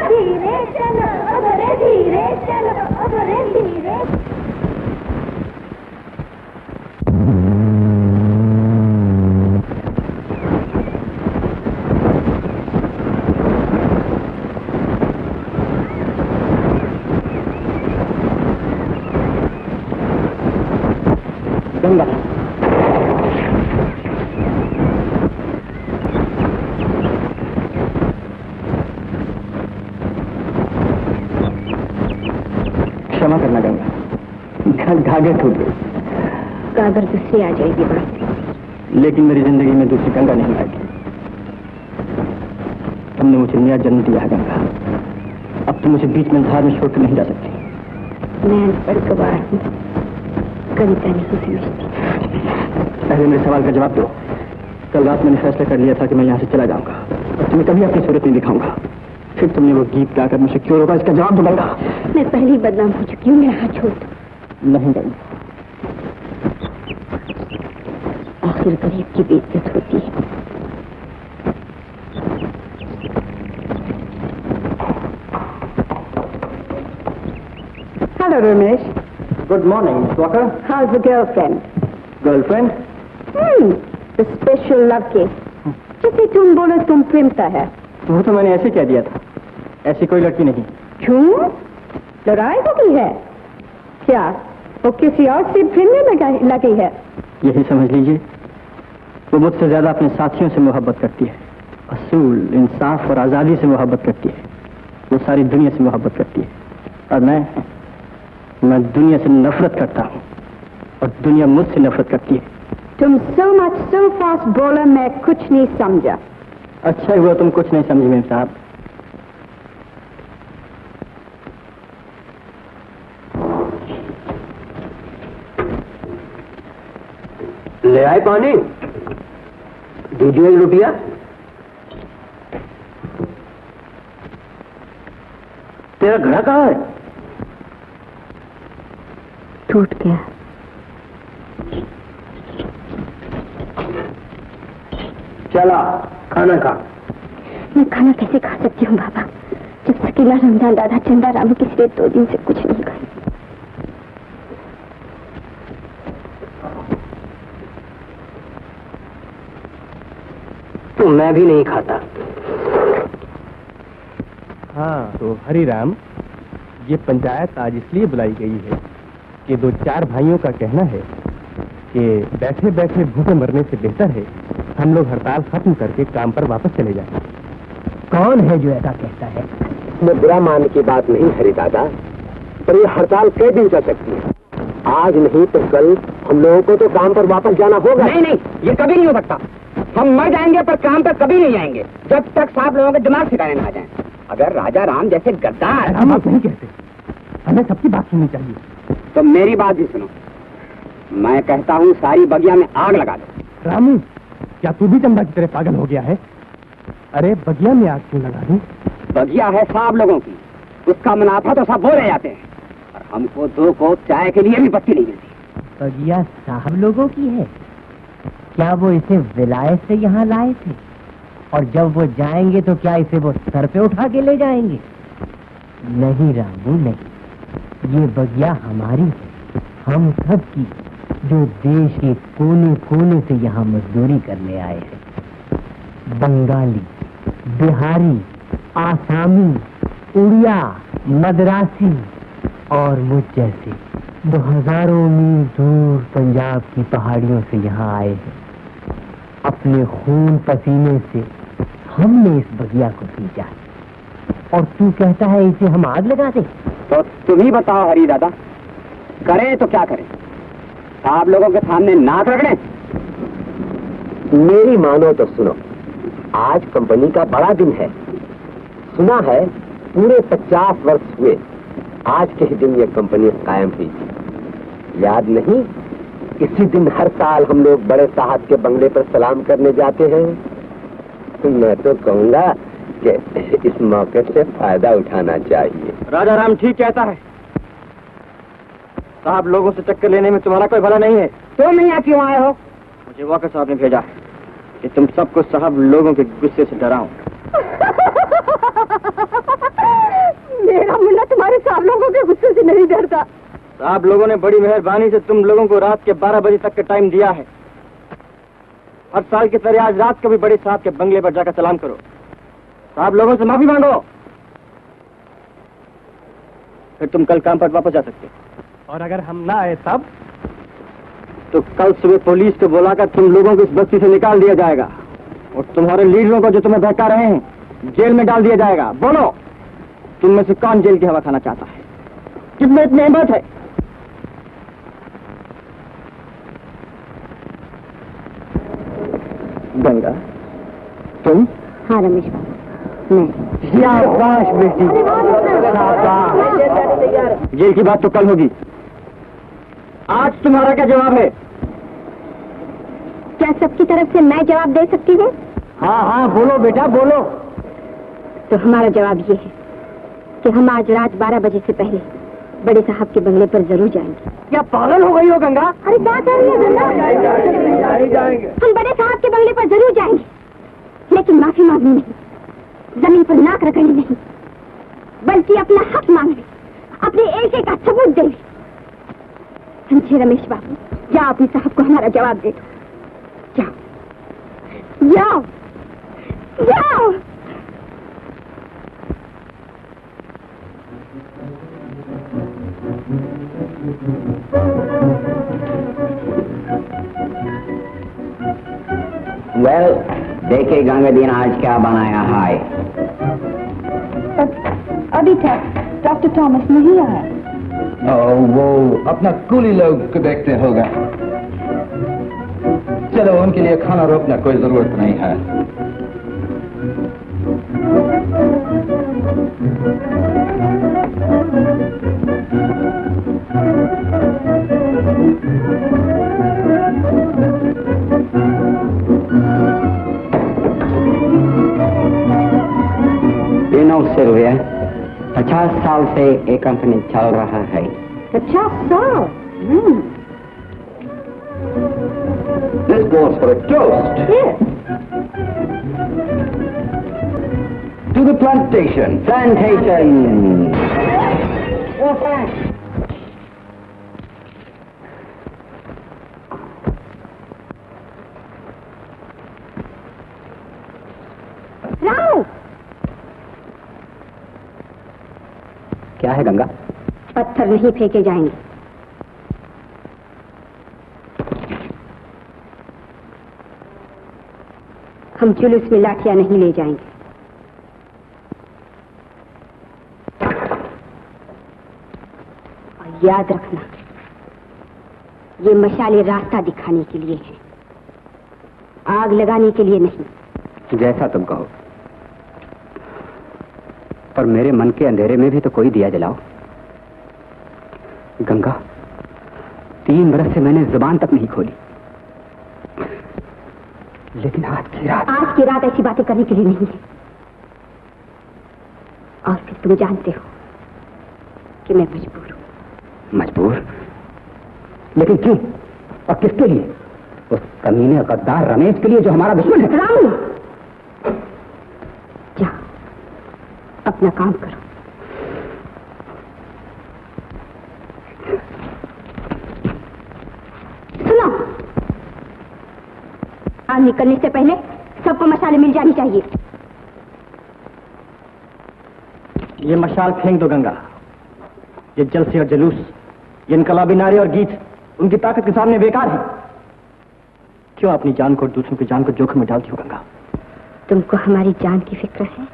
धीरे चलो, धीरे चलो, धीरे। गंगा क्षमा करना गंगा, धागे टूट गए। कागर दूसरी आ जाएगी बात, लेकिन मेरी जिंदगी में दूसरी गंगा नहीं आएगी। तुमने मुझे नया जन्म दिया है गंगा, अब तुम मुझे बीच में धार में छोड़कर नहीं जा सकती। मैं अनपढ़ गवार हूँ, कविता नहीं समझती। पहले मेरे सवाल का जवाब दो, कल रात मैंने फैसला कर लिया था कि मैं यहाँ से चला जाऊंगा और तुम्हें कभी अपनी सूरत नहीं दिखाऊंगा। फिर तुमने वो गीत गाकर मुझे क्यों रोका, इसका जवाब दूंगा। मैं पहले ही बदनाम हो चुकी हूँ, मेरा हाथ छोड़ दो। नहीं गई। आखिर गरीब की बेइज्जत होती है। Hello Ramesh. Good morning miss walker. How's the girlfriend? Girlfriend? The special love case. जिसे तुम बोलो तुम प्रेमता है। वो तो मैंने ऐसे कह दिया था, ऐसी कोई लड़की नहीं। क्यों? लड़ाई हो गई है क्या? वो किसी और से प्रेम लगी है? यही समझ लीजिए, वो मुझसे ज्यादा अपने साथियों से मोहब्बत करती है। असूल, इंसाफ और आजादी से मोहब्बत करती है। वो सारी दुनिया से मोहब्बत करती है और मैं दुनिया से नफरत करता हूँ और दुनिया मुझसे नफरत करती है। तुम so fast बोला, मैं कुछ नहीं समझा। अच्छा हुआ तुम कुछ नहीं समझे मेम साहब। ले आए पानी, दीजिए 1 रुपया। तेरा घर कहाँ है? टूट गया। चला खाना खा। मैं खाना कैसे खा सकती हूँ बाबा, जब सकीला, रमजान, दादा, चंदा, रामू किसी ने 2 दिन से कुछ नहीं खाया। तो मैं भी नहीं खाता। हाँ तो हरिराम, ये पंचायत आज इसलिए बुलाई गई है कि 2-4 भाइयों का कहना है कि बैठे बैठे भूखे मरने से बेहतर है हम लोग हड़ताल खत्म करके काम पर वापस चले जाएं। कौन है जो ऐसा कहता है? मैं बुरा मानने की बात नहीं हरि दादा, पर ये हड़ताल कई दिन चल सकती है। आज नहीं तो कल हम लोगों को तो काम पर वापस जाना होगा। नहीं, ये कभी नहीं हो सकता। हम मर जाएंगे पर काम पर कभी नहीं जाएंगे जब तक साहब लोगों के दिमाग ठिकाने ना आ जाए। अगर राजा राम जैसे गद्दार, हम आप नहीं कहते, हमें सबकी बात सुननी चाहिए। तो मेरी बात भी सुनो। मैं कहता हूँ सारी बगिया में आग लगा दो। रामू, क्या तू भी चंदा की तरह पागल हो गया है? अरे बगिया में आग क्यों लगा दूं? बगिया है साहब लोगों की, उसका मुनाफा तो सब वो रह जाते हैं और हमको 2 कोप चाय के लिए भी पत्ती नहीं मिलती। बगिया साहब लोगों की है? क्या वो इसे विलायत से यहाँ लाए थे? और जब वो जाएंगे तो क्या इसे वो सर पे उठा के ले जाएंगे? नहीं रामू नहीं, ये बगिया हमारी है, हम सब की, जो देश के कोने कोने से यहाँ मजदूरी करने आए हैं। बंगाली, बिहारी, आसामी, उड़िया, मद्रासी और मुझ जैसे जो हजारों मील दूर पंजाब की पहाड़ियों से यहाँ आए हैं। अपने खून पसीने से हमने इस बगिया को सींचा और तू कहता है इसे हम आग लगा दें? तो तुम ही बताओ हरी दादा, करें तो क्या करें? आप लोगों के सामने नाक रगड़े? मेरी मानो तो सुनो, आज कंपनी का बड़ा दिन है। सुना है पूरे 50 वर्ष हुए आज के ही दिन ये कंपनी कायम हुई। याद नहीं, इसी दिन हर साल हम लोग बड़े साहब के बंगले पर सलाम करने जाते हैं। मैं तो कहूँगा कि इस मौके से फायदा उठाना चाहिए। राजा राम ठीक कहता है। साहब लोगों से चक्कर लेने में तुम्हारा कोई भला नहीं है। तुम यहाँ क्यों आए हो? मुझे वॉकर साहब ने भेजा है कि तुम सबको साहब लोगों के गुस्से से डराऊं। मेरा मुन्ना तुम्हारे साहब लोगों के गुस्से से नहीं डरता। साहब लोगों ने बड़ी मेहरबानी से तुम लोगों को रात के 12 बजे तक का टाइम दिया है। हर साल की तरह आज रात को भी बड़े साहब के बंगले पर जाकर सलाम करो। साहब लोगों से माफी मांगो, फिर तुम कल काम पर वापस जा सकते। और अगर हम ना आए तब? तो कल सुबह पुलिस को बुलाकर तुम लोगों को इस बस्ती से निकाल दिया जाएगा और तुम्हारे लीडरों को जो तुम्हें बहका रहे हैं जेल में डाल दिया जाएगा। बोलो, तुम में से कौन जेल की हवा खाना चाहता है? किसमें इतनी हिम्मत है? गंगा, तुम? हाँ रमेश बाबू, मैं। शाबाश बेटी, जेल की बात तो कल होगी। आज तुम्हारा क्या जवाब है? क्या सबकी तरफ से मैं जवाब दे सकती हूँ? हाँ हाँ बोलो बेटा बोलो। तो हमारा जवाब ये है कि हम आज रात 12 बजे से पहले बड़े साहब के बंगले पर जरूर जाएंगे। क्या पागल हो गई हो गंगा? अरे क्या कर रही है गंगा? हम बड़े साहब के बंगले पर जरूर जाएंगे, लेकिन माफी मांगनी नहीं, जमीन पर नाक रगड़नी नहीं, बल्कि अपना हक मांगने, अपने एक का सबूत देने। समझे रमेश बाबू? जाओ अपने साहब को हमारा जवाब दे दो। जाओ जाओ जाओ। वेल, देखे गंगादीन आज क्या बनाया है। अभी तक डॉक्टर थॉमस नहीं आया। वो अपना कूली लोग को देखते होगा। चलो उनके लिए खाना रोकना कोई जरूरत नहीं है। सिल्विया, 50 साल से एक कंपनी चल रहा है। 50 साल? This goes for a toast. Yes. To the plantation. Plantation. Oh, thanks. Ramu, क्या है गंगा? पत्थर नहीं फेंके जाएंगे। हम जुलूस में लाठियां नहीं ले जाएंगे। और याद रखना, ये मशाले रास्ता दिखाने के लिए है, आग लगाने के लिए नहीं। जैसा तुम कहो, पर मेरे मन के अंधेरे में भी तो कोई दिया जलाओ। गंगा, 3 बरस से मैंने जुबान तक नहीं खोली, लेकिन आज की रात ऐसी बातें करने के लिए नहीं है। और फिर तुम जानते हो कि मैं मजबूर हूं। मजबूर? लेकिन क्यों और किसके लिए? उस कमीने गद्दार रमेश के लिए जो हमारा दुश्मन है। रामू, जा अपना काम करो। सुनो, आज निकलने से पहले सबको मशालें मिल जानी चाहिए। ये मशाल फेंक दो गंगा। ये जलसे और जुलूस, ये इनकलाबी नारे और गीत उनकी ताकत के सामने बेकार है। क्यों अपनी जान को और दूसरों की जान को जोखिम में डालती हो गंगा? तुमको हमारी जान की फिक्र है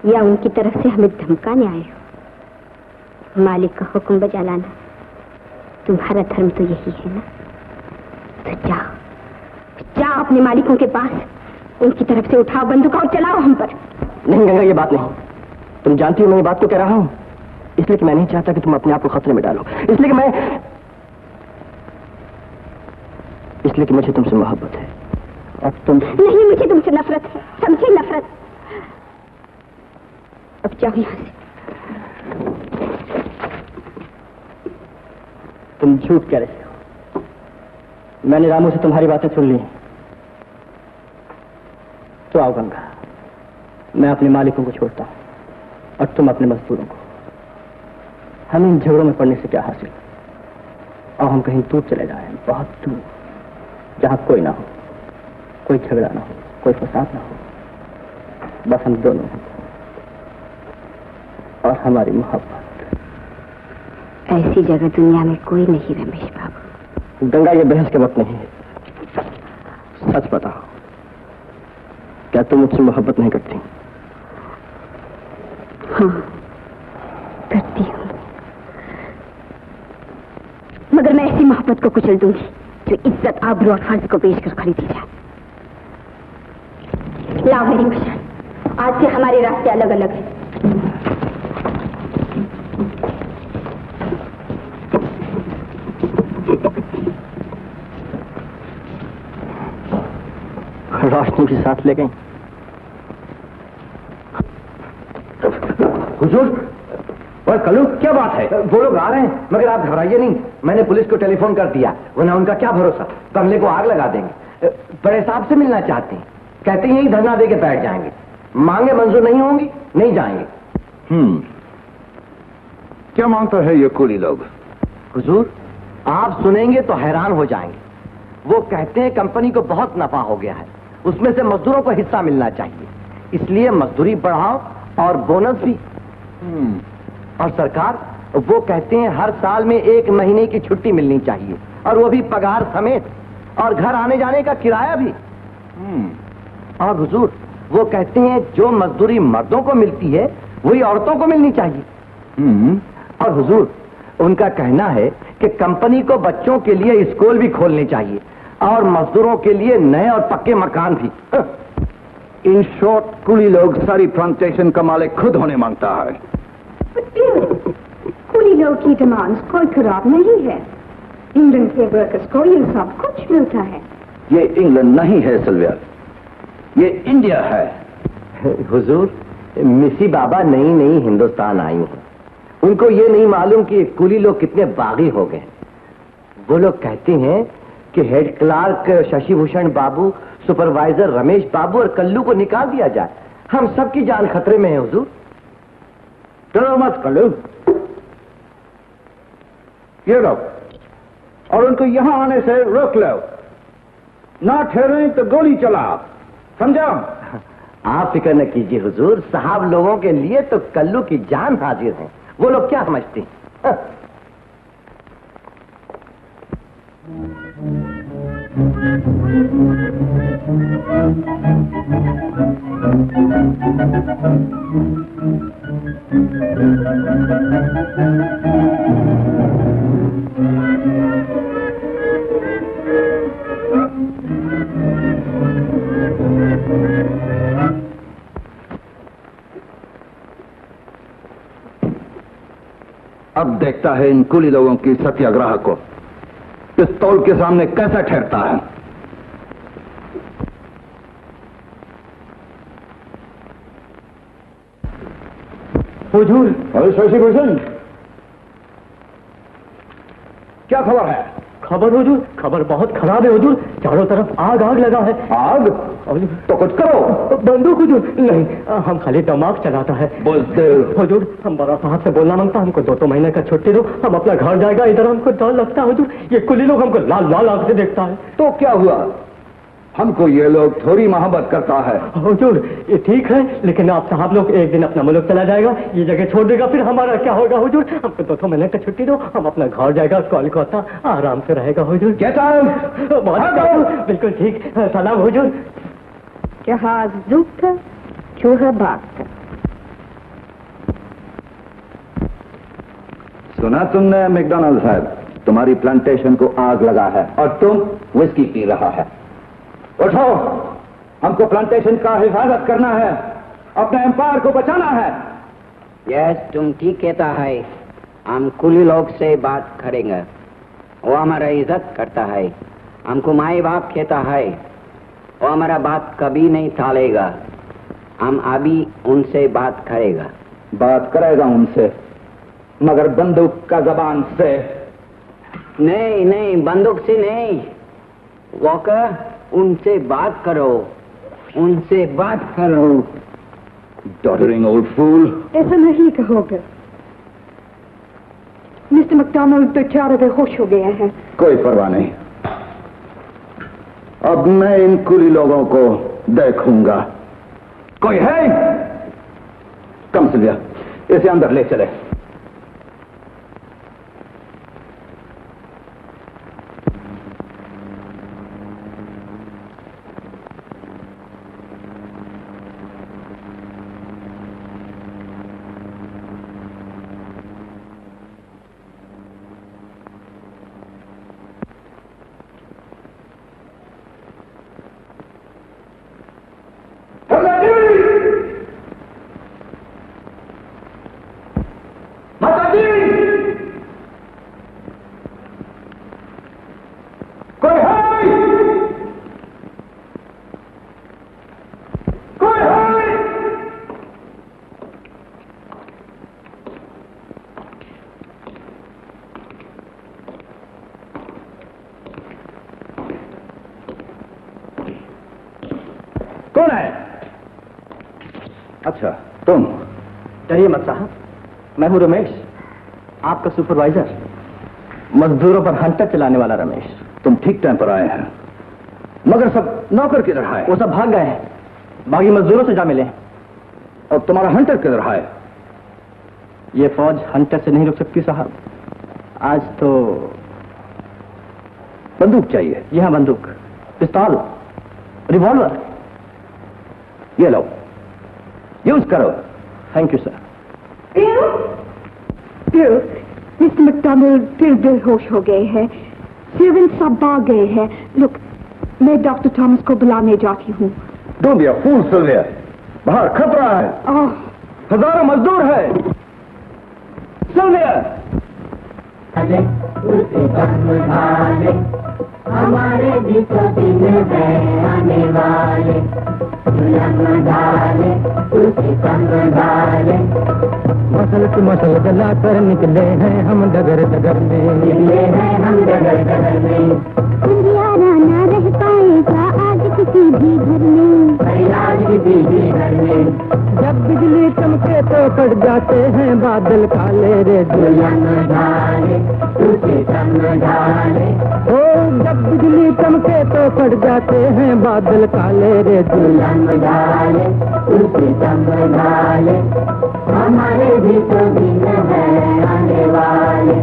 या उनकी तरफ से हमें धमकाने आए हो? मालिक का हुक्म बजा लाना तुम्हारा धर्म तो यही है ना। तो जाओ अपने मालिकों के पास, उनकी तरफ से उठाओ बंदूक और चलाओ हम पर। नहीं गंगा, ये बात नहीं। तुम जानती हो मैं ये बात तो कह रहा हूं इसलिए कि मैं नहीं चाहता कि तुम अपने आप को खतरे में डालो, इसलिए कि मुझे तुमसे मोहब्बत है। अब तुम नहीं, मुझे तुमसे नफरत है, समझे? नफरत। अब जाओ यहां से। तुम झूठ कह रहे हो। मैंने रामू से तुम्हारी बातें सुन ली। तो आओ गंगा, मैं अपने मालिकों को छोड़ता हूं और तुम अपने मजदूरों को। हम इन झगड़ों में पड़ने से क्या हासिल? और हम कहीं दूर चले जाएं, बहुत दूर, जहां कोई ना हो, कोई झगड़ा ना हो, कोई फसाद ना हो, बस हम दोनों हैं और हमारी मोहब्बत। ऐसी जगह दुनिया में कोई नहीं रमेश बाबू। गंगा, ये बहस के वक्त नहीं है। सच बताओ, क्या तुम मुझसे मोहब्बत नहीं करती? हाँ, करती हूँ, मगर मैं ऐसी मोहब्बत को कुचल दूंगी जो इज्जत, आबरू और फर्ज को बेचकर खरीदी जाए। लाओ मेरी मशाल, आज से हमारे रास्ते अलग अलग हैं। रोशनी भी साथ ले गई। हुजूर, और कल्लू क्या बात है? वो लोग आ रहे हैं, मगर आप घबराइए नहीं। मैंने पुलिस को टेलीफोन कर दिया, वरना उनका क्या भरोसा, कमले को आग लगा देंगे। बड़े साहब से मिलना चाहते हैं, कहते हैं यही धरना दे के बैठ जाएंगे। मांगे मंजूर नहीं होंगी, नहीं जाएंगे। क्या मांगता है ये कुली लोग? हुजूर, आप सुनेंगे तो हैरान हो जाएंगे। वो कहते हैं कंपनी को बहुत नफा हो गया है, उसमें से मजदूरों को हिस्सा मिलना चाहिए, इसलिए मजदूरी बढ़ाओ और बोनस भी। और सरकार, वो कहते हैं हर साल में 1 महीने की छुट्टी मिलनी चाहिए, और वो भी पगार समेत, और घर आने जाने का किराया भी। और हुजूर, वो कहते हैं जो मजदूरी मर्दों को मिलती है वही औरतों को मिलनी चाहिए। और हुजूर, उनका कहना है कि कंपनी को बच्चों के लिए स्कूल भी खोलने चाहिए, और मजदूरों के लिए नए और पक्के मकान भी। इन शॉर्ट, कुली लोग सारी प्लांटेशन का मालिक खुद होने मांगता है। कुली लोग की डिमांड्स कोई खराब नहीं है। इंग्लैंड के वर्कर्स को ये सब कुछ मिलता है। ये इंग्लैंड नहीं है सिल्विया, ये इंडिया है। हुजूर, मिसी बाबा नई नई हिंदुस्तान आई हैं, उनको ये नहीं मालूम कि कुली लोग कितने बागी हो गए। वो लोग कहते हैं कि हेड क्लार्क शशि भूषण बाबू, सुपरवाइजर रमेश बाबू और कल्लू को निकाल दिया जाए। हम सबकी जान खतरे में है हुजूर। डरो मत कल्लू, ये लो, और उनको यहां आने से रोक लो। ना ठहरे तो गोली चला, समझा? आप फिक्र न कीजिए हुजूर, साहब लोगों के लिए तो कल्लू की जान हाजिर है। वो लोग क्या समझते हैं? अब देखता है इन कुली लोगों की सत्याग्रह को पिस्तौल के सामने कैसा ठहरता है। हुजूर, अरे शशि भूषण, क्या खबर है? खबर हुजूर, खबर बहुत खराब है हुजूर। चारों तरफ आग आग लगा है। आग? तो कुछ करो। बंदूक हुजूर? नहीं, हम खाली दिमाग चलाता है। बुज़दिल। हुजूर, हम बड़ा साहब से बोलना मांगता, हमको 2 महीने का छुट्टी दो, हम अपना घर जाएगा। इधर हमको डर लगता है हुजूर, ये कुली लोग हमको लाल लाल आंख से देखता है। तो क्या हुआ? हमको ये लोग थोड़ी मोहब्बत करता है। हुजूर, ये ठीक है, लेकिन आप साहब लोग एक दिन अपना मुल्क चला जाएगा, ये जगह छोड़ देगा, फिर हमारा क्या होगा हुजूर? हमको 2 महीने का छुट्टी दो, हम अपना घर जाएगा, कोलकाता आराम से रहेगा हुजूर। बिल्कुल ठीक। सलाम हुजूर। जहाज डूबता, चूहा भागता। सुना तुमने मैकडॉनल्ड साहब, तुम्हारी प्लांटेशन को आग लगा है और तुम विस्की पी रहा है। उठो, हमको प्लांटेशन का हिफाजत करना है, अपने एम्पायर को बचाना है। यस, तुम ठीक कहता है। हम कुली लोग से बात करेंगे, वो हमारा इज्जत करता है, हमको माई बाप कहता है, वो हमारा बात कभी नहीं टालेगा। हम अभी उनसे बात करेगा। बात करेगा उनसे, मगर बंदूक का जबान से। नहीं नहीं, बंदूक से नहीं। वॉकर, उनसे बात करो, उनसे बात करो। डॉटरिंग ओल्ड फूल। ऐसा नहीं कहोगे। मिस्टर मैकडॉनल्ड बेचारे बेहोश हो गए हैं। कोई परवाह नहीं, अब मैं इन कुली लोगों को देखूंगा। कोई है? कम सिल्विया, इसे अंदर ले चले। कौन है? अच्छा, तुम? डरिए मत साहब, मैं हूं रमेश, आपका सुपरवाइजर, मजदूरों पर हंटर चलाने वाला रमेश। तुम ठीक टाइम पर आए हैं, मगर सब नौकर किधर है? वो सब भाग गए हैं, बाकी मजदूरों से जा मिले। और तुम्हारा हंटर किधर है? ये फौज हंटर से नहीं रुक सकती साहब। आज तो बंदूक चाहिए। यहां बंदूक, पिस्तौल, रिवॉल्वर। ये लो, यूज करो। Thank you sir. Mister McDonald फिर बेहोश हो गए हैं, सेवन सब भाग गए हैं। लुक, मैं डॉक्टर थॉमस को बुलाने जाती हूँ। Don't be a fool Sylvia, बाहर खतरा है, हजारों मजदूर है। सिल्विया, हमारे भी तो दिन है आने वाले, डाले उसे डाले। मसल जला कर निकले हैं हम डगर डगर में, निकले हैं हम डगर डगर में। अंधियारा ना रह पाएगा आज किसी भी घर में, आज किसी भी घर में। जब बिजली चमके तो कट जाते हैं बादल काले रे, डाले उसे डाले। ओ जब बिजली चमके तो कट जाते हैं बादल काले रे, डाले उसे डाले। हमारे भी तो दिन है आने वाले,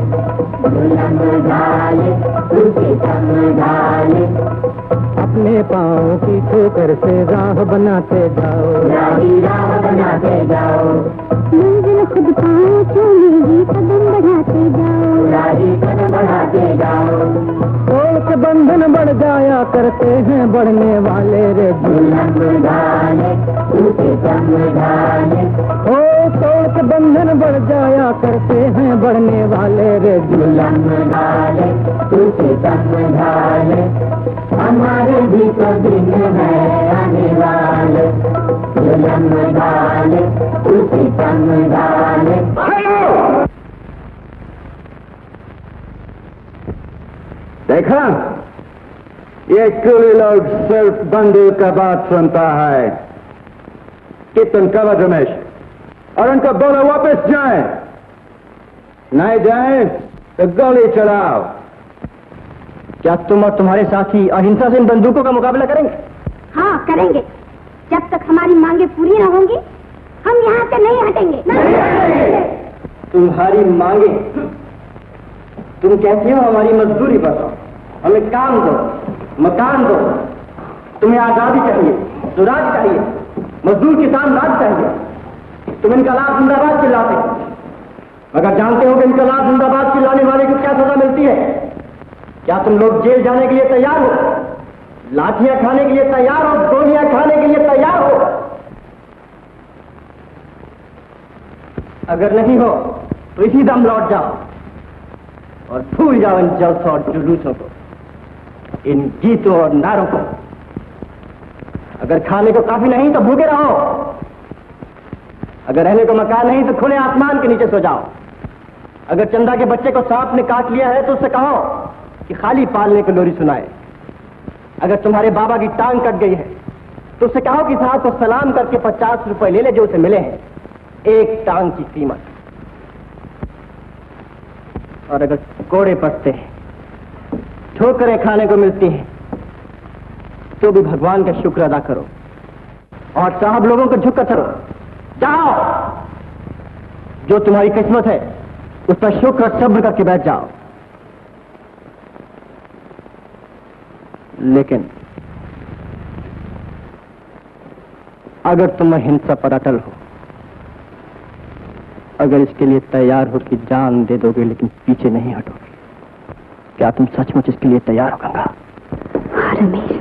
डाले उसे डाले। अपने पाँव की ठोकर से राह बनाते जाओ, राह बनाते जाओ। मंजिल खुद पाँव चूमेगी, कदम बढ़ाते जाओ, कदम बढ़ाते जाओ। तोड़ के बंधन बढ़ जाया करते हैं बढ़ने वाले रे, डाले उसे डाले। ओ तोड़ के बंधन बढ़ जाया करते हैं बढ़ने वाले रे, डाले उसे डाले। हमारे भी तो दिन है आने वाले, डाले उसे डाले। देखा, ये कुली लोग सिर्फ बंदूक का बात सुनता है। कितन कवर रमेश, और उनको बोलो वापस जाए, नहीं जाए तो गोली चलाओ। क्या तुम और तुम्हारे साथी अहिंसा से इन बंदूकों का मुकाबला करेंगे? हाँ करेंगे, जब तक हमारी मांगे पूरी न होंगी हम यहाँ से नहीं हटेंगे। तुम्हारी मांगे? तुम कहती हो हमारी मजदूरी बचाओ, हमें काम दो, मकान दो, तुम्हें आजादी चाहिए, स्वराज चाहिए, मजदूर किसान राज चाहिए। तुम इनकलाब जिंदाबाद चिल्लाते हो, मगर जानते हो कि इनकलाब जिंदाबाद चिल्लाने वाले को क्या सजा मिलती है? क्या तुम लोग जेल जाने के लिए तैयार हो, लाठियां खाने के लिए तैयार हो, गोलियां खाने के लिए तैयार हो? अगर नहीं हो तो इसी दम लौट जाओ और भूल जाओ इन जलसों और जुलूसों को, इन गीतों और नारों को। अगर खाने को काफी नहीं तो भूखे रहो, अगर रहने को मकान नहीं तो खुले आसमान के नीचे सो जाओ। अगर चंदा के बच्चे को सांप ने काट लिया है तो उससे कहो कि खाली पालने को लोरी सुनाए। अगर तुम्हारे बाबा की टांग कट गई है तो उससे कहो कि साहब को सलाम करके 50 रुपए ले ले जो उसे मिले हैं, एक टांग की कीमत। और अगर कोड़े पड़ते हैं, ठोकरें खाने को मिलती हैं, तो भी भगवान का शुक्र अदा करो और साहब लोगों को झुक कर चलो। जाओ, जो तुम्हारी किस्मत है उस पर शुक्र और सब्र करके बैठ जाओ। लेकिन अगर तुम अहिंसा पर अटल हो, अगर इसके लिए तैयार हो कि जान दे दोगे लेकिन पीछे नहीं हटोगे, क्या तुम सचमुच इसके लिए तैयार हो गंगा? हाँ रमेश।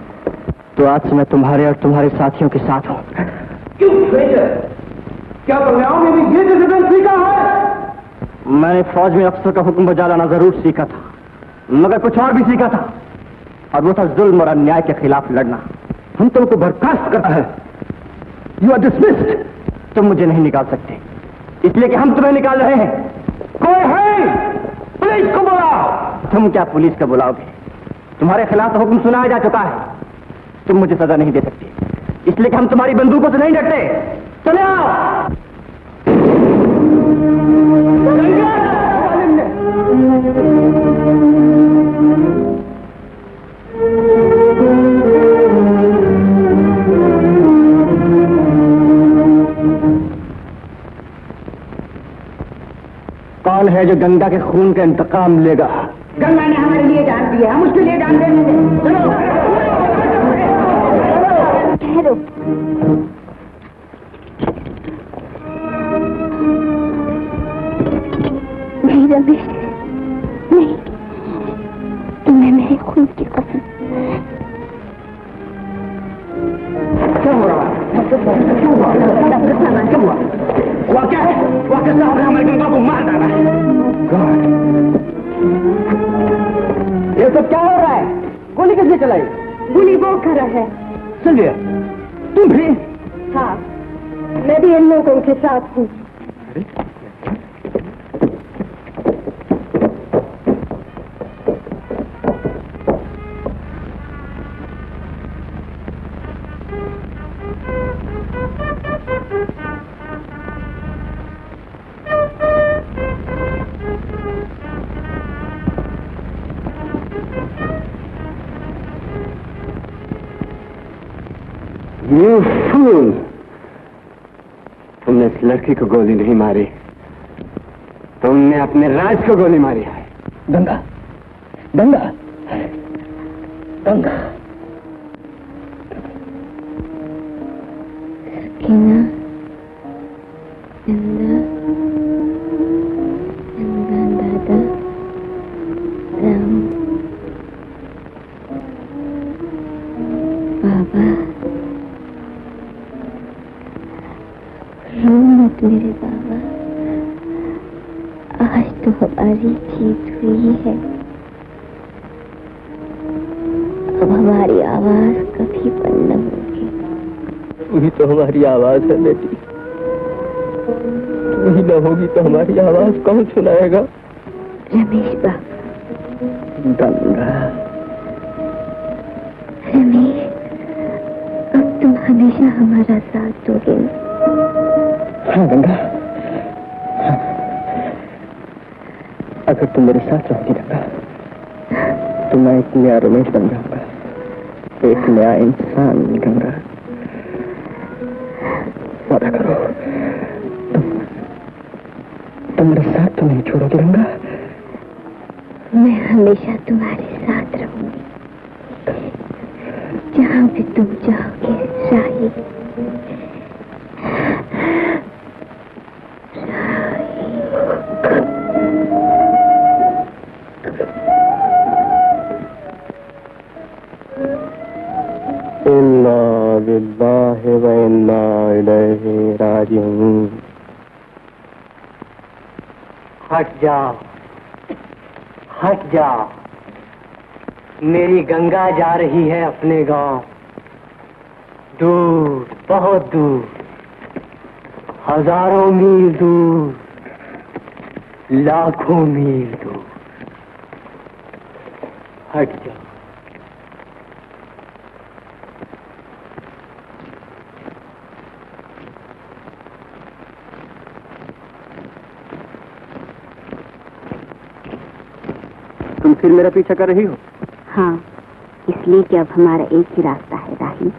तो आज से मैं तुम्हारे और तुम्हारे साथियों के साथ हूं। क्यों क्या तुमने में भी ये डिसिप्लिन सीखा है? मैंने फौज में अफसर का हुक्म बजा लाना जरूर सीखा था, मगर कुछ और भी सीखा था, और वो था जुल्म और अन्याय के खिलाफ लड़ना। हम तुमको बर्खास्त करता है। You are dismissed. तुम मुझे नहीं निकाल सकते, इसलिए कि हम तुम्हें निकाल रहे हैं। कोई है? पुलिस को बुलाओ। तुम क्या पुलिस को बुलाओगे? तुम्हारे खिलाफ हुक्म सुनाया जा चुका है, तुम मुझे सजा नहीं दे सकते, इसलिए कि हम तुम्हारी बंदूकों से नहीं डरते। चले आओ। कौन है जो गंगा के खून का इंतकाम लेगा? गंगा ने हमारे लिए जान दी है, हम उसके लिए जान देंगे। चलो ठहरो। नहीं रमेश, नहीं, तुम्हें मेरे खून की कसम। क्या हो रहा है? क्यों हुआ? क्या हुआ? हुआ क्या है? वाकई साहब ने हमारे गंगा को मार डाला है। ये सब क्या हो रहा है? गोली किसने चलाई? गोली वो कर रहा है। सिल्विया, तुम भी? हाँ, मैं भी इन लोगों के साथ हूँ। You fool! तुमने इस लड़की को गोली नहीं मारी, तुमने अपने राज को गोली मारी है। गंगा, गंगा, गंगा। सकीना, नंदा, नंदा दादा, राम, बाबा, रो मत मेरे बाबा, आज तो हमारी जीत हुई है। अब हमारी आवाज कभी बंद न होगी। तू ही तो हमारी आवाज है बेटी, तू ही न होगी तो हमारी आवाज कौन सुनाएगा? रमेश बाबू। गंगा। रमेश, अब तुम हमेशा हमारा साथ दोगे। हाँ गंगा, हाँ। अगर तुम मेरे साथ रहोगी गंगा, तो मैं एक नया रमेश बन जाऊंगा, एक नया इंसान। गंगा, वादा करो, तुम मेरे साथ तो नहीं छोड़ोगी गंगा? मैं हमेशा तुम्हारे साथ रहूंगी, जहाँ भी तुम जाओगे। राही, इन्ना लिल्लाहि व इन्ना इलैहि राजिऊन। हट जाओ, हट जाओ। मेरी गंगा जा रही है अपने गांव, दूर, बहुत दूर, हजारों मील दूर, लाखों मील दूर। हट जाओ। तुम फिर मेरा पीछा कर रही हो? हाँ, इसलिए कि अब हमारा एक ही रास्ता है राही।